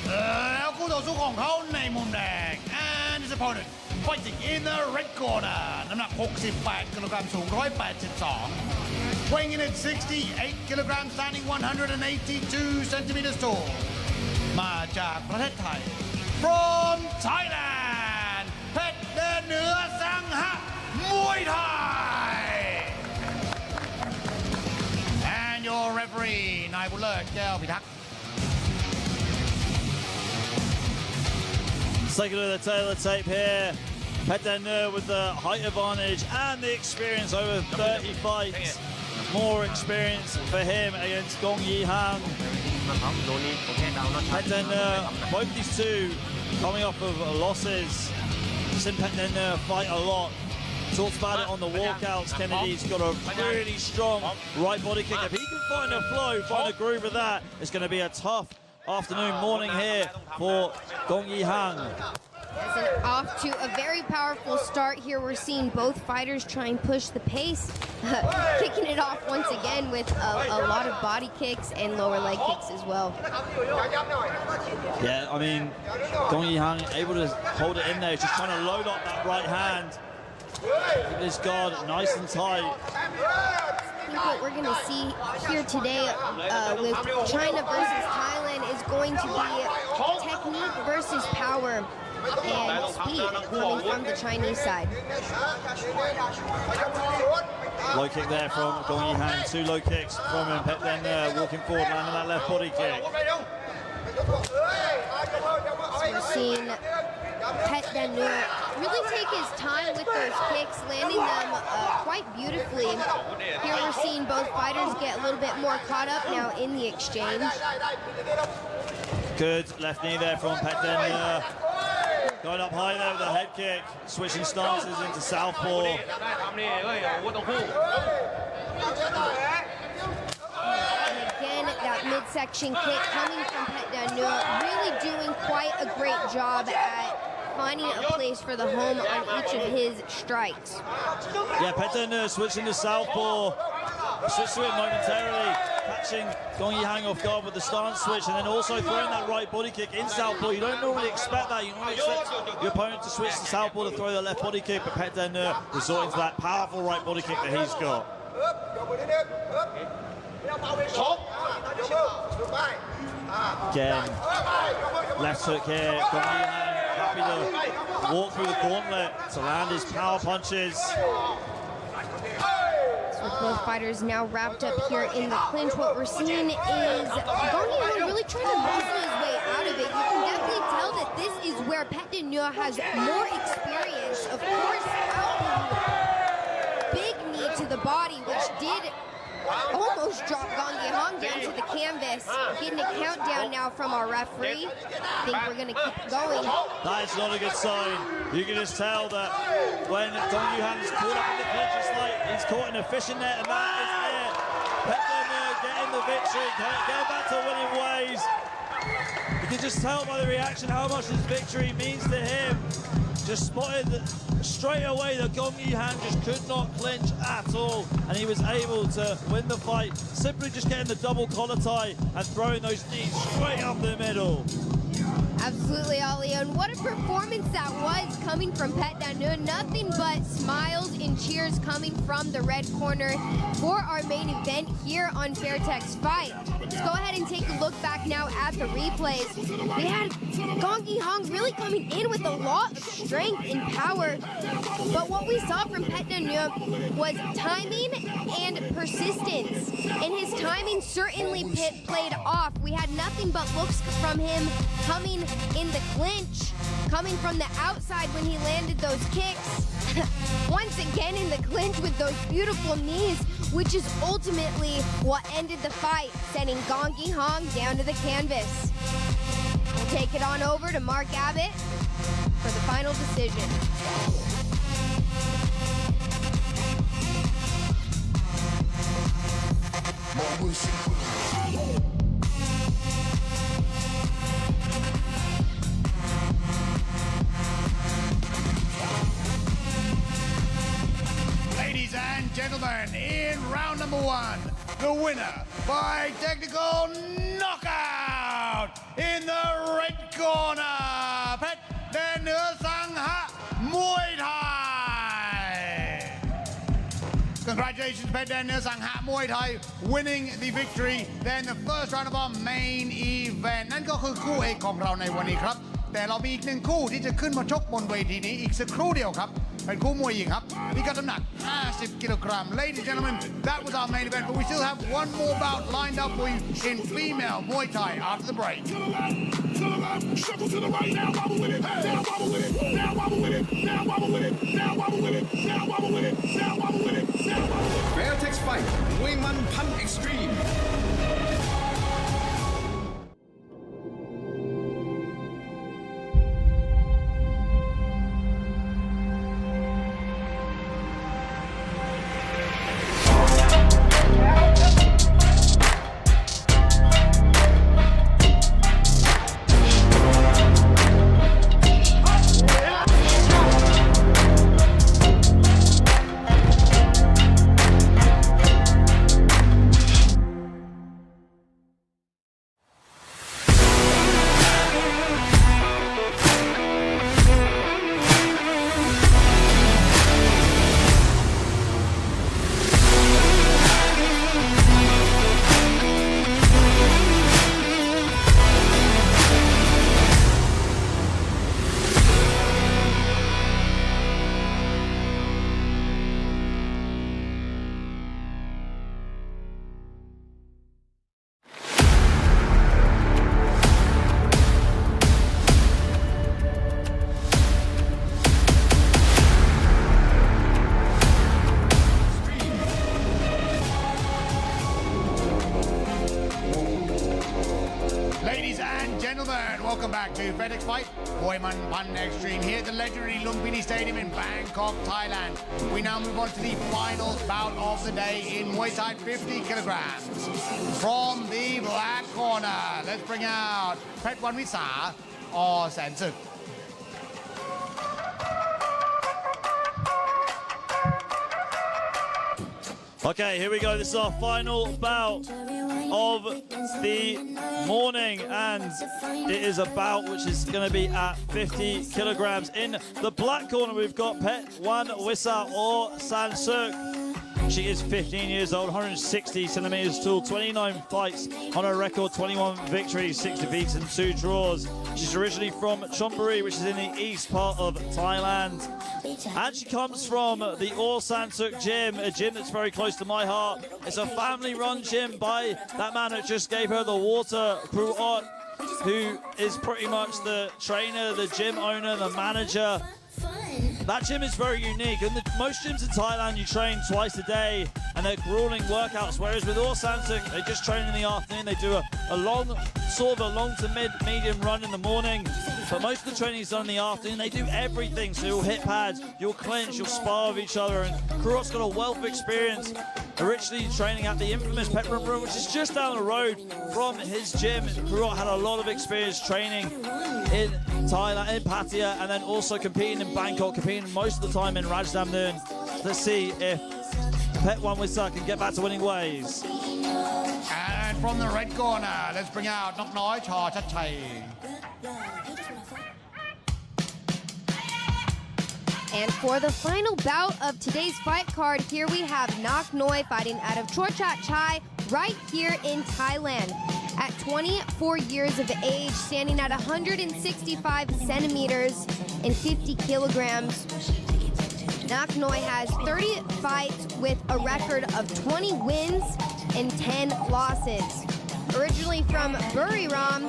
Speaker 2: แล้วคู่ต่อสู้ของเขาในมุมแดง and his opponent fighting in the red corner น้ำหนัก 68 กิโลกรัม สูง 182 weighing in at 68 kilograms standing 182 centimeters tall มาจากประเทศไทย from Thailand เพชรเดินเหนือสังหะมวยไทย and your referee นายบุญเลิศแก้วพิทักษ์
Speaker 4: Second of the tailor tape here. Petnu with the height advantage and the experience over 30 fights. More experience for him against Gongi. Petnu, both these two coming off of losses. Seen Petnu fight a lot. Talked about it on the walkouts. Kennedy's got a really strong right body kick. If he can find a flow, find a groove of that, it's going to be a tough afternoon, morning here for Gongi.
Speaker 5: Off to a very powerful start here. We're seeing both fighters try and push the pace, kicking it off once again with a lot of body kicks and lower leg kicks as well.
Speaker 4: Yeah, I mean, Gongi able to hold it in there, just trying to load up that right hand. Keep this guard nice and tight.
Speaker 5: I think what we're going to see here today with China versus Thailand is going to be technique versus power and speed coming from the Chinese side.
Speaker 4: Low kick there from Gongi. 2 low kicks from him. Petnu walking forward, landing that left body kick.
Speaker 5: So we're seeing Petnu really take his time with those kicks, landing them quite beautifully. Here we're seeing both fighters get a little bit more caught up now in the exchange.
Speaker 4: Good left knee there from Petnu. Going up high there with a head kick, switching stances into southpaw.
Speaker 5: Again, that midsection kick coming from Petnu, really doing quite a great job at finding a place for the home on each of his strikes.
Speaker 4: Yeah, Petnu switching to southpaw, switched to it momentarily, catching Gongi off guard with the stance switch, and then also throwing that right body kick in southpaw. You don't normally expect that. You normally expect your opponent to switch to southpaw to throw the left body kick, but Petnu resorting to that powerful right body kick that he's got. Again, left hook here. Gongi happy to walk through the gauntlet to land his power punches.
Speaker 5: With both fighters now wrapped up here in the clinch, what we're seeing is Gongi really trying to muscle his way out of it. You can definitely tell that this is where Petnu has more experience. Of course, big knee to the body, which did almost dropped Gongi Hong down to the canvas. Getting a countdown now from our referee. I think we're going to keep going.
Speaker 4: That is not a good sign. You can just tell that when Gongi Hong's caught up in the clinch, it's like he's caught in a fishing net, and that is it. Petnu getting the victory, getting back to winning ways. You can just tell by the reaction how much this victory means to him. Just spotted straight away that Gongi Hong just could not clinch at all, and he was able to win the fight, simply just getting the double collar tie and throwing those knees straight up the middle.
Speaker 5: Absolutely, Ali, and what a performance that was coming from Petnu. Nothing but smiles and cheers coming from the red corner for our main event here on Fairtex Fight. Let's go ahead and take a look back now at the replays. We had Gongi Hong really coming in with a lot of strength and power, but what we saw from Petnu was timing and persistence, and his timing certainly played off. We had nothing but looks from him coming in the clinch, coming from the outside when he landed those kicks. Once again in the clinch with those beautiful knees, which is ultimately what ended the fight, sending Gongi Hong down to the canvas. We'll take it on over to Mark Abbott for the final decision.
Speaker 2: Ladies and gentlemen, in round number 1, the winner by technical knockout in the red corner, Petnu Sangha Muay Thai. Congratulations, Petnu Sangha Muay Thai, winning the victory. Then the first round of our main event นั่นก็คือคู่เอกของเราในวันนี้ครับ แต่เรามีอีกหนึ่งคู่ที่จะขึ้นมาชกบนเวทีนี้อีกสักครู่เดียวครับ เป็นคู่มวยหญิงครับพิกัดน้ำหนัก 50 กิโลกรัม Ladies and gentlemen, that was our main event, but we still have one more bout lined up for you in female Muay Thai after the break.
Speaker 3: Shuffle to the right, now wobble with it, now wobble with it, now wobble with it, now wobble with it, now wobble with it, now wobble with it, now wobble with it, now wobble with it.
Speaker 1: Fairtex Fight มวยมันพัน Extreme
Speaker 2: Welcome back to Fairtex Fight, Muay Pan Extreme here at the legendary Lumpinee Stadium in Bangkok, Thailand. We now move on to the final bout of the day in Muay Thai 50 kilograms. From the black corner, let's bring out Petch or Sansuk.
Speaker 4: Okay, here we go. This is our final bout of the morning, and it is a bout which is going to be at 50 kilograms. In the black corner, we've got Petch or Sansuk. She is 15 years old, 160 centimeters tall, 29 fights on her record, 21 victories, 6 defeats and 2 draws. She's originally from Chonburi, which is in the east part of Thailand. And she comes from the Sansuk gym, a gym that's very close to my heart. It's a family-run gym by that man that just gave her the water, Pruot, who is pretty much the trainer, the gym owner, the manager. That gym is very unique, and most gyms in Thailand you train twice a day and they're grueling workouts, whereas with Samsung they just train in the afternoon. They do a long to medium run in the morning, but most of the training is done in the afternoon. They do everything, so you'll hit pads, you'll clinch, you'll spar with each other, and Kruot's got a wealth of experience originally training at the infamous Petro room, which is just down the road from his gym. Kruot had a lot of experience training in Thailand, in Pattaya, and then also competing in Bangkok, competing most of the time in Rajdamnern. Let's see if Petwan Wisa can get back to winning ways.
Speaker 2: And from the red corner, let's bring out Nok Noi Chaw Chat Chai.
Speaker 5: And for the final bout of today's fight card, here we have Nok Noi fighting out of Chor Chat Chai right here in Thailand. At 24 years of age, standing at 165 centimeters and 50 kilograms, Nok Noi has 30 fights with a record of 20 wins and 10 losses. Originally from Buriram,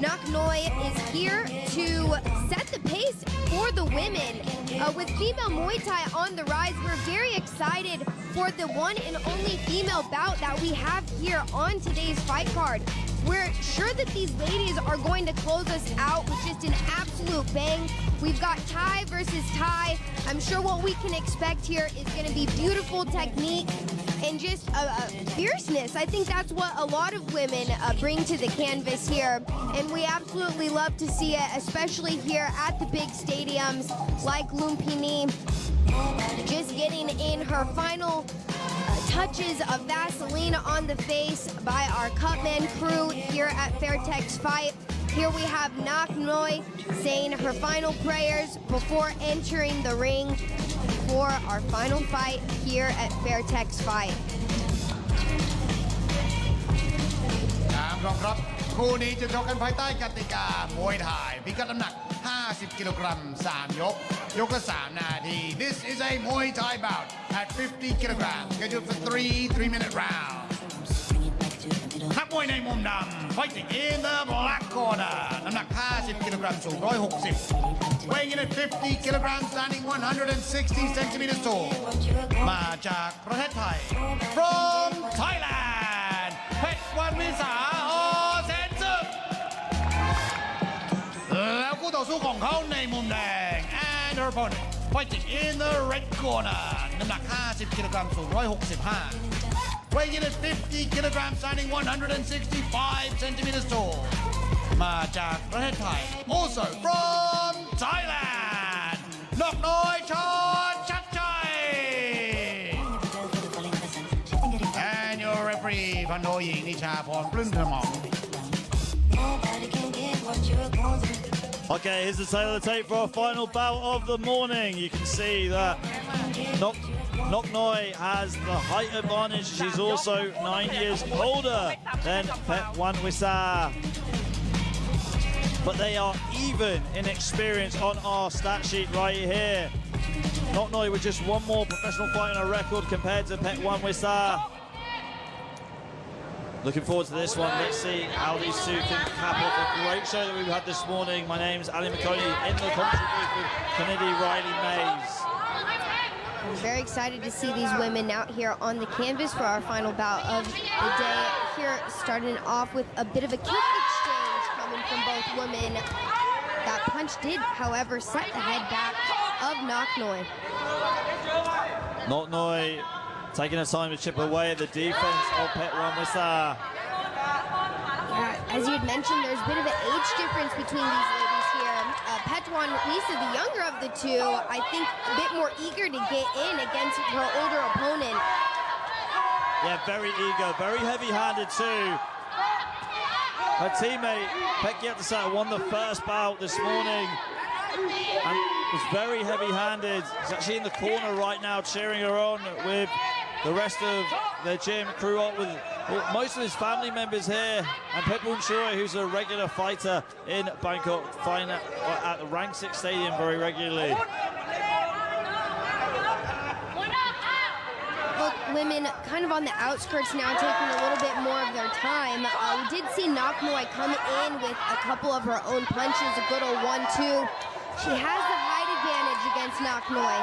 Speaker 5: Nok Noi is here to set the pace for the women. With female Muay Thai on the rise, we're very excited for the one and only female bout that we have here on today's fight card. We're sure that these ladies are going to close us out with just an absolute bang. We've got Thai versus Thai. I'm sure what we can expect here is going to be beautiful technique and just a fierceness. I think that's what a lot of women bring to the canvas here, and we absolutely love to see it, especially here at the big stadiums like Lumpinee. Just getting in her final touches of Vaseline on the face by our Cutman crew here at Fairtex Fight. Here we have Nok Noi saying her final prayers before entering the ring for our final fight here at Fairtex Fight.
Speaker 2: ครับคู่นี้จะชกกันภายใต้กติกามวยไทยพิกัดน้ำหนัก 50 กิโลกรัม 3 ยก ยกละ 3 นาที This is a Muay Thai bout at 50 kilograms scheduled for 3-minute rounds. นักมวยในมุมดำ fighting in the black corner น้ำหนัก 50 กิโลกรัม สูง 160 weighing in at 50 kilograms, standing 160 centimeters tall มาจากประเทศไทย from Thailand เพชรวันวิสาแสนศึกแล้วคู่ต่อสู้ของเขาในมุมแดง and her opponent fighting in the red corner น้ำหนัก 50 กิโลกรัม สูง 165 weighing in at 50 kilograms, standing 165 centimeters tall มาจากประเทศไทย also from Thailand นกน้อยชอนชัดชัย and your referee พันโทหญิงนิชาพรปลื้มเธอหมอง
Speaker 4: Okay, here's the tail of the tape for our final bout of the morning. You can see that Nok Noi has the height advantage. She's also 9 years older than Petwan Wisa. But they are even in experience on our stat sheet right here. Nok Noi with just one more professional fight on her record compared to Petwan Wisa. Looking forward to this one. Let's see how these two can cap off a great show that we've had this morning. My name's Ali McConey in the commentary booth with Kennedy Riley Mays.
Speaker 5: I'm very excited to see these women out here on the canvas for our final bout of the day. Here, starting off with a bit of a kick exchange coming from both women. That punch did, however, set the head back of Nok Noi.
Speaker 4: Nok Noi taking her time to chip away at the defense of Petwan Wisa.
Speaker 5: Yeah, as you had mentioned, there's a bit of an age difference between these ladies here. Petwan Wisa, the younger of the two, I think a bit more eager to get in against her older opponent.
Speaker 4: Yeah, very eager, very heavy-handed too. Her teammate, Petro, won the first bout this morning and was very heavy-handed. He's actually in the corner right now cheering her on with the rest of the gym crew up with most of his family members here, and Pepun Choi, who's a regular fighter in Bangkok, fighting at the Rank 6 Stadium very regularly.
Speaker 5: Look, women kind of on the outskirts now, taking a little bit more of their time. We did see Nok Noi come in with a couple of her own punches, a good old 1-2. She has the height advantage against Nok Noi.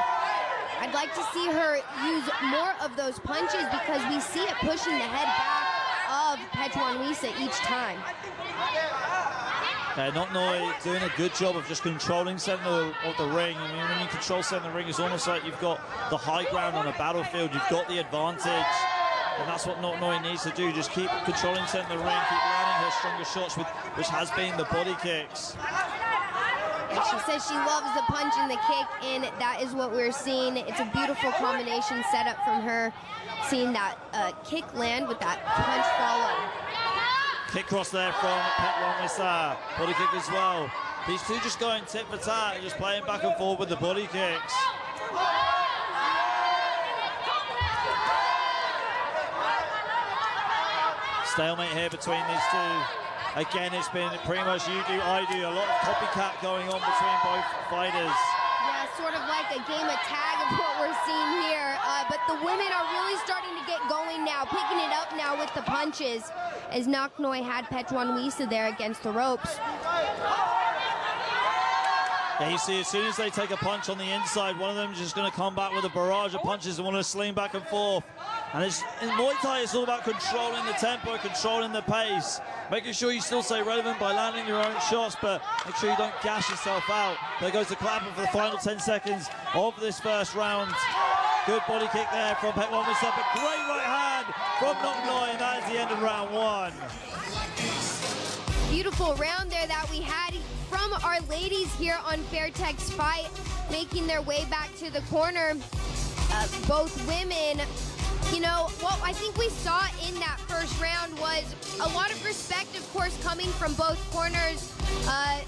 Speaker 5: I'd like to see her use more of those punches because we see it pushing the head back of Petro each time.
Speaker 4: Nok Noi doing a good job of just controlling center of the ring. I mean, when you control center of the ring, it's almost like you've got the high ground on a battlefield. You've got the advantage. And that's what Nok Noi needs to do. Just keep controlling center of the ring, keep landing her stronger shots, which has been the body kicks.
Speaker 5: And she says she loves the punch and the kick, and that is what we're seeing. It's a beautiful combination set up from her, seeing that kick land with that punch follow.
Speaker 4: Kick cross there from Petro. Body kick as well. These two just going tit for tat and just playing back and forth with the body kicks. Stalemate here between these two. Again, it's been pretty much you do, I do. A lot of copycat going on between both fighters.
Speaker 5: Yeah, sort of like a game of tag of what we're seeing here. But the women are really starting to get going now, picking it up now with the punches, as Nok Noi had Petro there against the ropes.
Speaker 4: Yeah, you see, as soon as they take a punch on the inside, one of them is just going to come back with a barrage of punches and want to sling back and forth. And in Muay Thai, it's all about controlling the tempo, controlling the pace, making sure you still stay relevant by landing your own shots, but make sure you don't gash yourself out. There goes the clapper for the final 10 seconds of this first round. Good body kick there from Petro, but great right hand from Nok Noi, and that is the end of round one.
Speaker 5: Beautiful round there that we had from our ladies here on Fairtex Fight, making their way back to the corner. Both women, you know, what I think we saw in that first round was a lot of respect, of course, coming from both corners.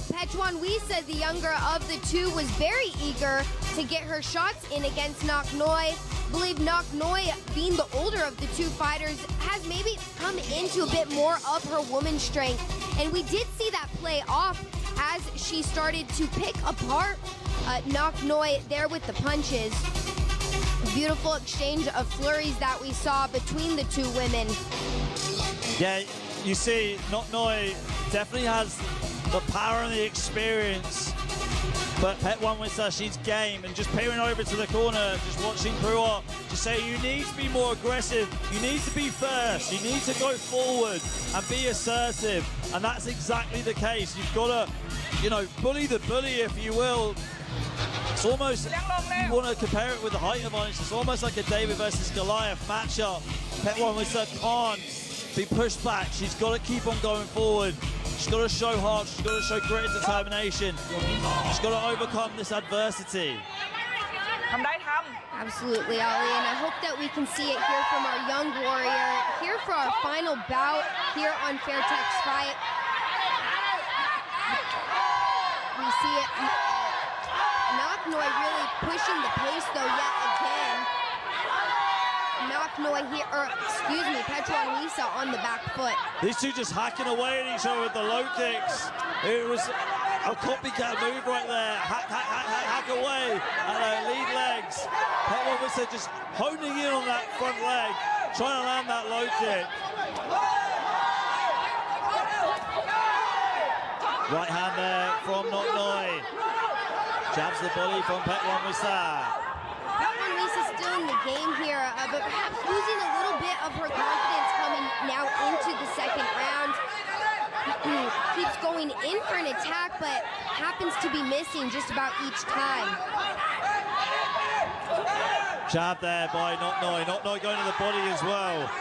Speaker 5: Petro, the younger of the two, was very eager to get her shots in against Nok Noi. I believe Nok Noi, being the older of the two fighters, has maybe come into a bit more of her woman's strength. And we did see that play off as she started to pick apart Nok Noi there with the punches. Beautiful exchange of flurries that we saw between the two women.
Speaker 4: Yeah, you see, Nok Noi definitely has the power and the experience, but Petro, she's game, and just peering over to the corner, just watching Pruot, just say you need to be more aggressive, you need to be first, you need to go forward and be assertive, and that's exactly the case. You've got to, you know, bully the bully, if you will. It's almost, you want to compare it with the height advantage, it's almost like a David versus Goliath matchup. Petro can't be pushed back. She's got to keep on going forward. She's got to show heart, she's got to show great determination. She's got to overcome this adversity.
Speaker 5: Absolutely, Ali, and I hope that we can see it here from our young warrior, here for our final bout here on Fairtex Fight. We see it. Nok Noi really pushing the pace though yet again. Nok Noi here, or excuse me, Petro on the back foot.
Speaker 4: These two just hacking away at each other with the low kicks. It was a copycat move right there. Hack away at their lead legs. Petro just honing in on that front leg, trying to land that low kick. Right hand there from Nok Noi. Jabs the body from Petro.
Speaker 5: Petro still in the game here, but perhaps losing a little bit of her confidence coming now into the second round. Keeps going in for an attack, but happens to be missing just about each time.
Speaker 4: Jab there by Nok Noi. Nok Noi going to the body as well.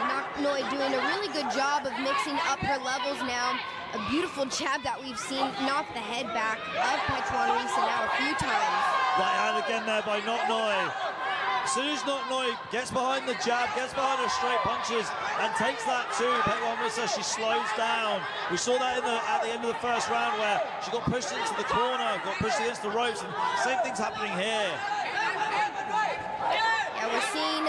Speaker 5: Nok Noi doing a really good job of mixing up her levels now. A beautiful jab that we've seen knock the head back of Petro now a few times.
Speaker 4: Right hand again there by Nok Noi. As soon as Nok Noi gets behind the jab, gets behind her straight punches, and takes that too, Petro, she slows down. We saw that at the end of the first round where she got pushed into the corner, got pushed against the ropes, and same thing's happening here.
Speaker 5: Yeah, we're seeing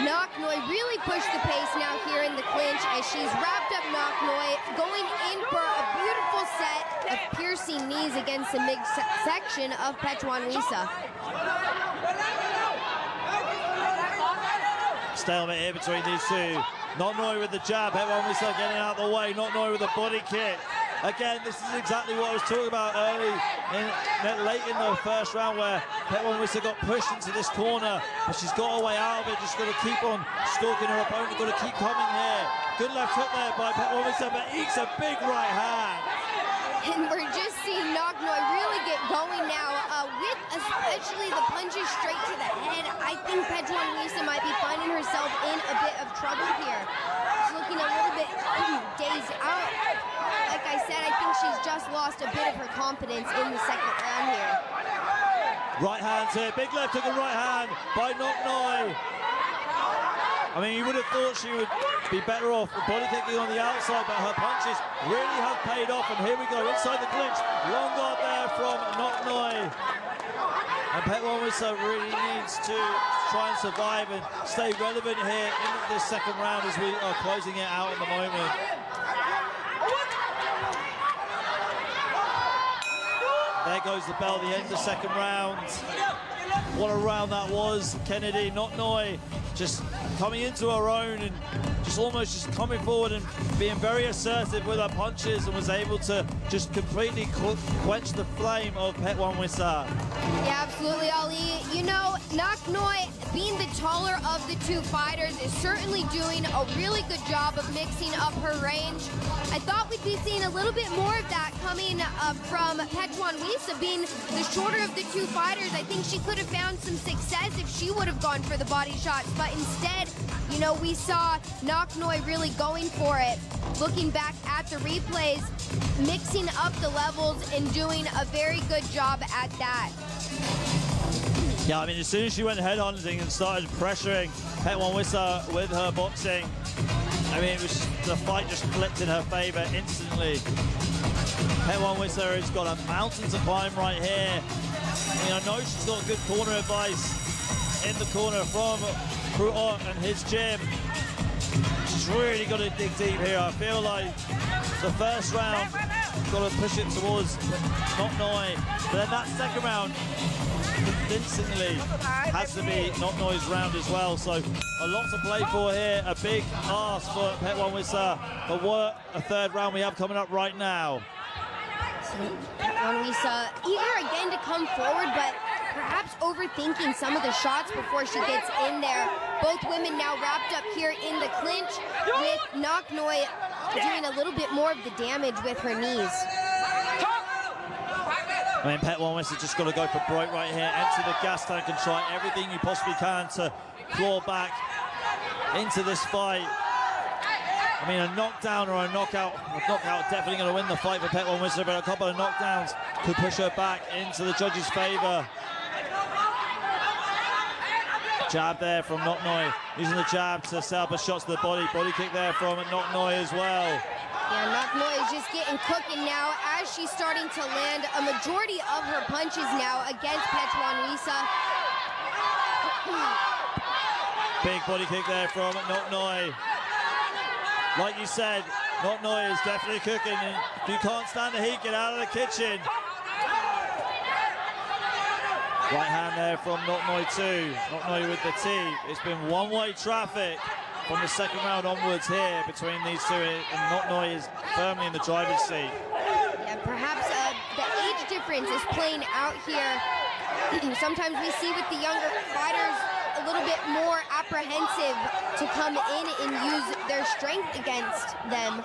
Speaker 5: Nok Noi really push the pace now here in the clinch as she's wrapped up Nok Noi, going in for a beautiful set of piercing knees against the midsection of Petro.
Speaker 4: Stalemate here between these two. Nok Noi with the jab, Petro getting out of the way, Nok Noi with the body kick. again, this is exactly what I was talking about late in the first round, where Petro got pushed into this corner, but she's got her way out of it. Just got to keep on stalking her opponent. Got to keep coming here. Good left hook there by Petro, but eats a big right hand.
Speaker 5: And we're just seeing Naknoi really get going now, with especially the punches straight to the head. I think Petro might be finding herself in a bit of trouble here. She's looking a little bit dazed out. Like I said, I think she's just lost a bit of her confidence in the second round here.
Speaker 4: Right hands here, big left hook and right hand by Naknoi. I mean, you would have thought she would be better off body kicking on the outside, but her punches really have paid off. And here we go, inside the clinch. Long guard there from Naknoi. And Petro really needs to try and survive and stay relevant here in this second round as we are closing it out at the moment. There goes the bell, the end of the second round. What a round that was. Kennedy, Naknoi, just coming into her own and just coming forward and being very assertive with her punches, and was able to just completely quench the flame of Petro.
Speaker 5: Yeah, absolutely, Ali. You know, Naknoi, being the taller of the two fighters, is certainly doing a really good job of mixing up her range. I thought we'd be seeing a little bit more of that coming from Petro, being the shorter of the two fighters. I think she could have found some success if she would have gone for the body shots, but instead, you know, we saw Naknoi really going for it. Looking back at the replays, mixing up the levels and doing a very good job at that.
Speaker 4: Yeah, I mean, as soon as she went head-hunting and started pressuring Petro with her boxing, I mean, the fight just flipped in her favor instantly. Petro has got a mountain to climb right here. I mean, I know she's got good corner advice in the corner from Pruot and his gym. She's really got to dig deep here. I feel like the first round, got to push it towards Naknoi. But then that second round, convincingly, has to be Naknoi's round as well. So a lot to play for here. A big ask for Petro. But what a third round we have coming up right now.
Speaker 5: Petro eager again to come forward, but perhaps overthinking some of the shots before she gets in there. Both women now wrapped up here in the clinch, with Naknoi doing a little bit more of the damage with her knees.
Speaker 4: I mean, Petro just got to go for broke right here, empty the gas tank and try everything you possibly can to claw back into this fight. I mean, a knockdown or a knockout definitely going to win the fight for Petro, but a couple of knockdowns could push her back into the judges' favor. Jab there from Naknoi, using the jab to set up a shot to the body. Body kick there from Naknoi as well.
Speaker 5: Yeah, Naknoi is just getting cooking now as she's starting to land a majority of her punches now against Petro.
Speaker 4: Big body kick there from Naknoi. Like you said, Naknoi is definitely cooking. And if you can't stand the heat, get out of the kitchen. Right hand there from Naknoi too. Naknoi with the tee. It's been one-way traffic from the second round onwards here between these two, and Naknoi is firmly in the driver's seat.
Speaker 5: Yeah, perhaps the age difference is playing out here. Sometimes we see with the younger fighters a little bit more apprehensive to come in and use their strength against them.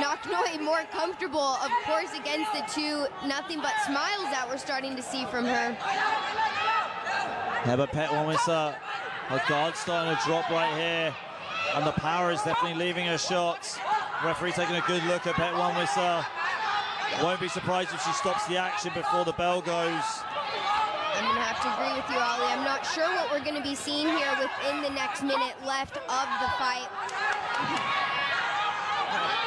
Speaker 5: Naknoi more comfortable, of course, against the two nothing but smiles that we're starting to see from her.
Speaker 4: Yeah, but Petro, her guard's starting to drop right here, and the power is definitely leaving her shots. Referee taking a good look at Petro. Won't be surprised if she stops the action before the bell goes.
Speaker 5: I'm going to have to agree with you, Ali. I'm not sure what we're going to be seeing here within the next minute left of the fight.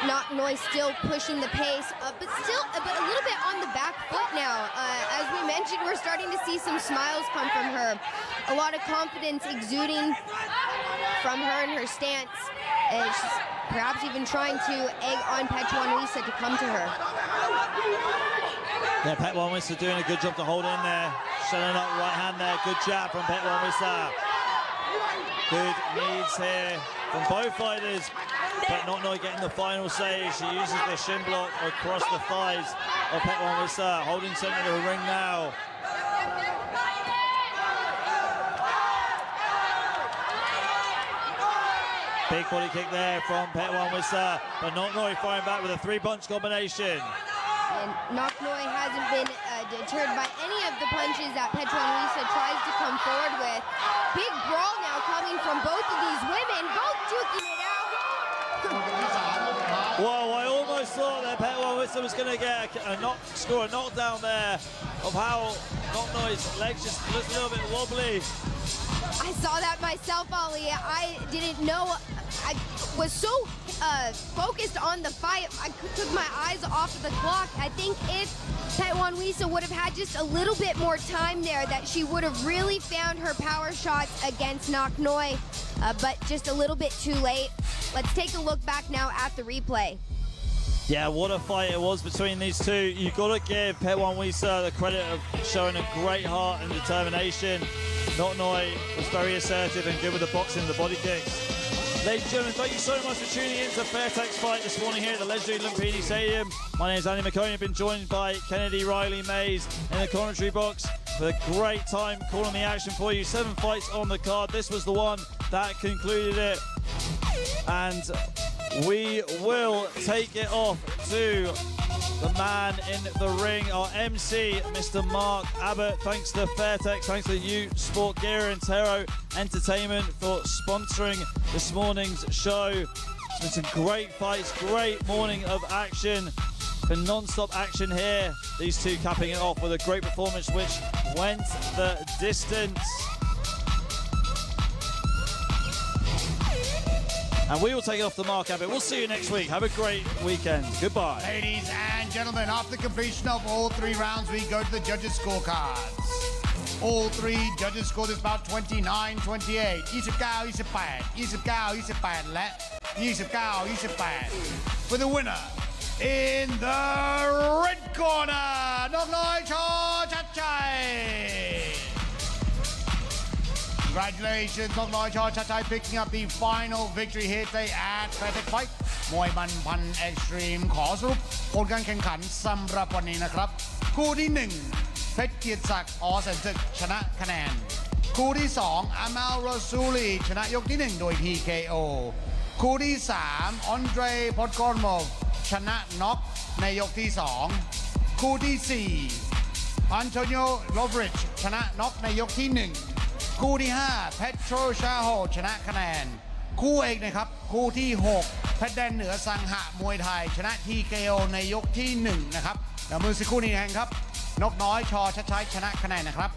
Speaker 5: Naknoi still pushing the pace, but a little bit on the back foot now. As we mentioned, we're starting to see some smiles come from her. A lot of confidence exuding from her in her stance. And she's perhaps even trying to egg on Petro to come to her.
Speaker 4: Yeah, Petro doing a good job to hold in there. Shutting up right hand there. Good jab from Petro. Good knees here from both fighters, but not getting the final save. She uses the shin block across the thighs of Petnu holding center of the ring now. Big body kick there from Petnu, but not firing back with a three-punch combination.
Speaker 5: And Naknoi hasn't been deterred by any of the punches that Petro tries to come forward with. Big brawl now coming from both of these women, both duking it out.
Speaker 4: Whoa, I almost thought that Petnu was going to get score a knockdown there of how Naknoi's legs just looked a little bit wobbly.
Speaker 5: I saw that myself, Ali. I didn't know. I was so focused on the fight, I took my eyes off of the clock. I think if Petnu would have had just a little bit more time there, that she would have really found her power shots against Naknoi, but just a little bit too late. Let's take a look back now at the replay.
Speaker 4: Yeah, what a fight it was between these two. You've got to give Petnu the credit of showing a great heart and determination. Naknoi was very assertive and good with the boxing and the body kicks. Ladies and gentlemen, thank you so much for tuning in to Fairtex Fight this morning here at the legendary Lumpinee Stadium. My name is Andrei. I've been joined by Kennedy, Riley, Mays in the commentary box with a great time calling the action for you. 7 fights on the card. This was the one that concluded it. And we will take it off to the man in the ring, our MC, Mr. Mark Abbott. Thanks to Fairtex, thanks to you, Sport Gear and Petro Entertainment for sponsoring this morning's show. It's been some great fights, great morning of action. Been non-stop action here. These two capping it off with a great performance which went the distance. And we will take it off the Mark Abbott. We'll see you next week. Have a great weekend. Goodbye.
Speaker 2: Ladies and gentlemen, after completion of all 3 rounds, we go to the judges' scorecards. All 3 judges scored this about 29-28. 29-28 และ 29-28. For the winner, in the red corner, Naknoi Chachai. Congratulations, Naknoi Chachai picking up the final victory here today at Fairtex Fight มวยมันพันเอ็กซ์ตรีมขอสรุปผลการแข่งขันสำหรับวันนี้นะครับคู่ที่ 1 เพชรเกียรติศักดิ์อแสนศึกชนะคะแนนคู่ที่ 2 อามัล รอซูลีชนะยกที่ 1 โดย TKO คู่ที่ 3 อันเดรพอดกอร์มอฟชนะน็อกในยกที่ 2 คู่ที่ 4 อันโตนิโอ โลฟริชชนะน็อกในยกที่ 1 คู่ที่ 5 เพโตร ชาโฮชนะคะแนนคู่เอกนะครับคู่ที่ 6 เพชรแดนเหนือสังหะมวยไทยชนะ TKO ในยกที่ 1 นะครับแล้วมือสักครู่นี้นะครับNaknoi Chachaiชนะคะแนนนะครับ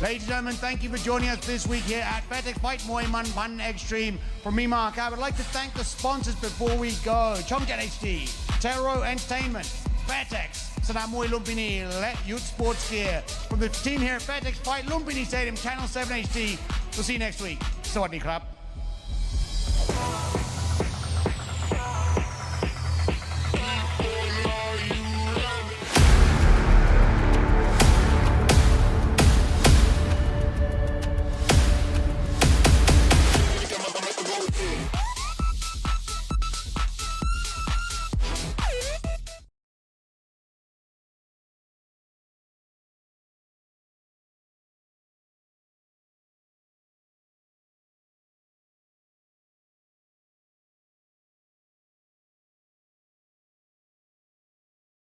Speaker 2: Ladies and gentlemen, thank you for joining us this week here at Fairtex Fight มวยมันพัน Extreme. From me, Mark, I would like to thank the sponsors before we go. Chomjet HD, Petro Entertainment, Fairtex, สนามมวยลุมพินีและ Youth Sports Gear. From the team here at Fairtex Fight Lumpinee Stadium, Channel 7 HD. We'll see you next week. สวัสดีครับ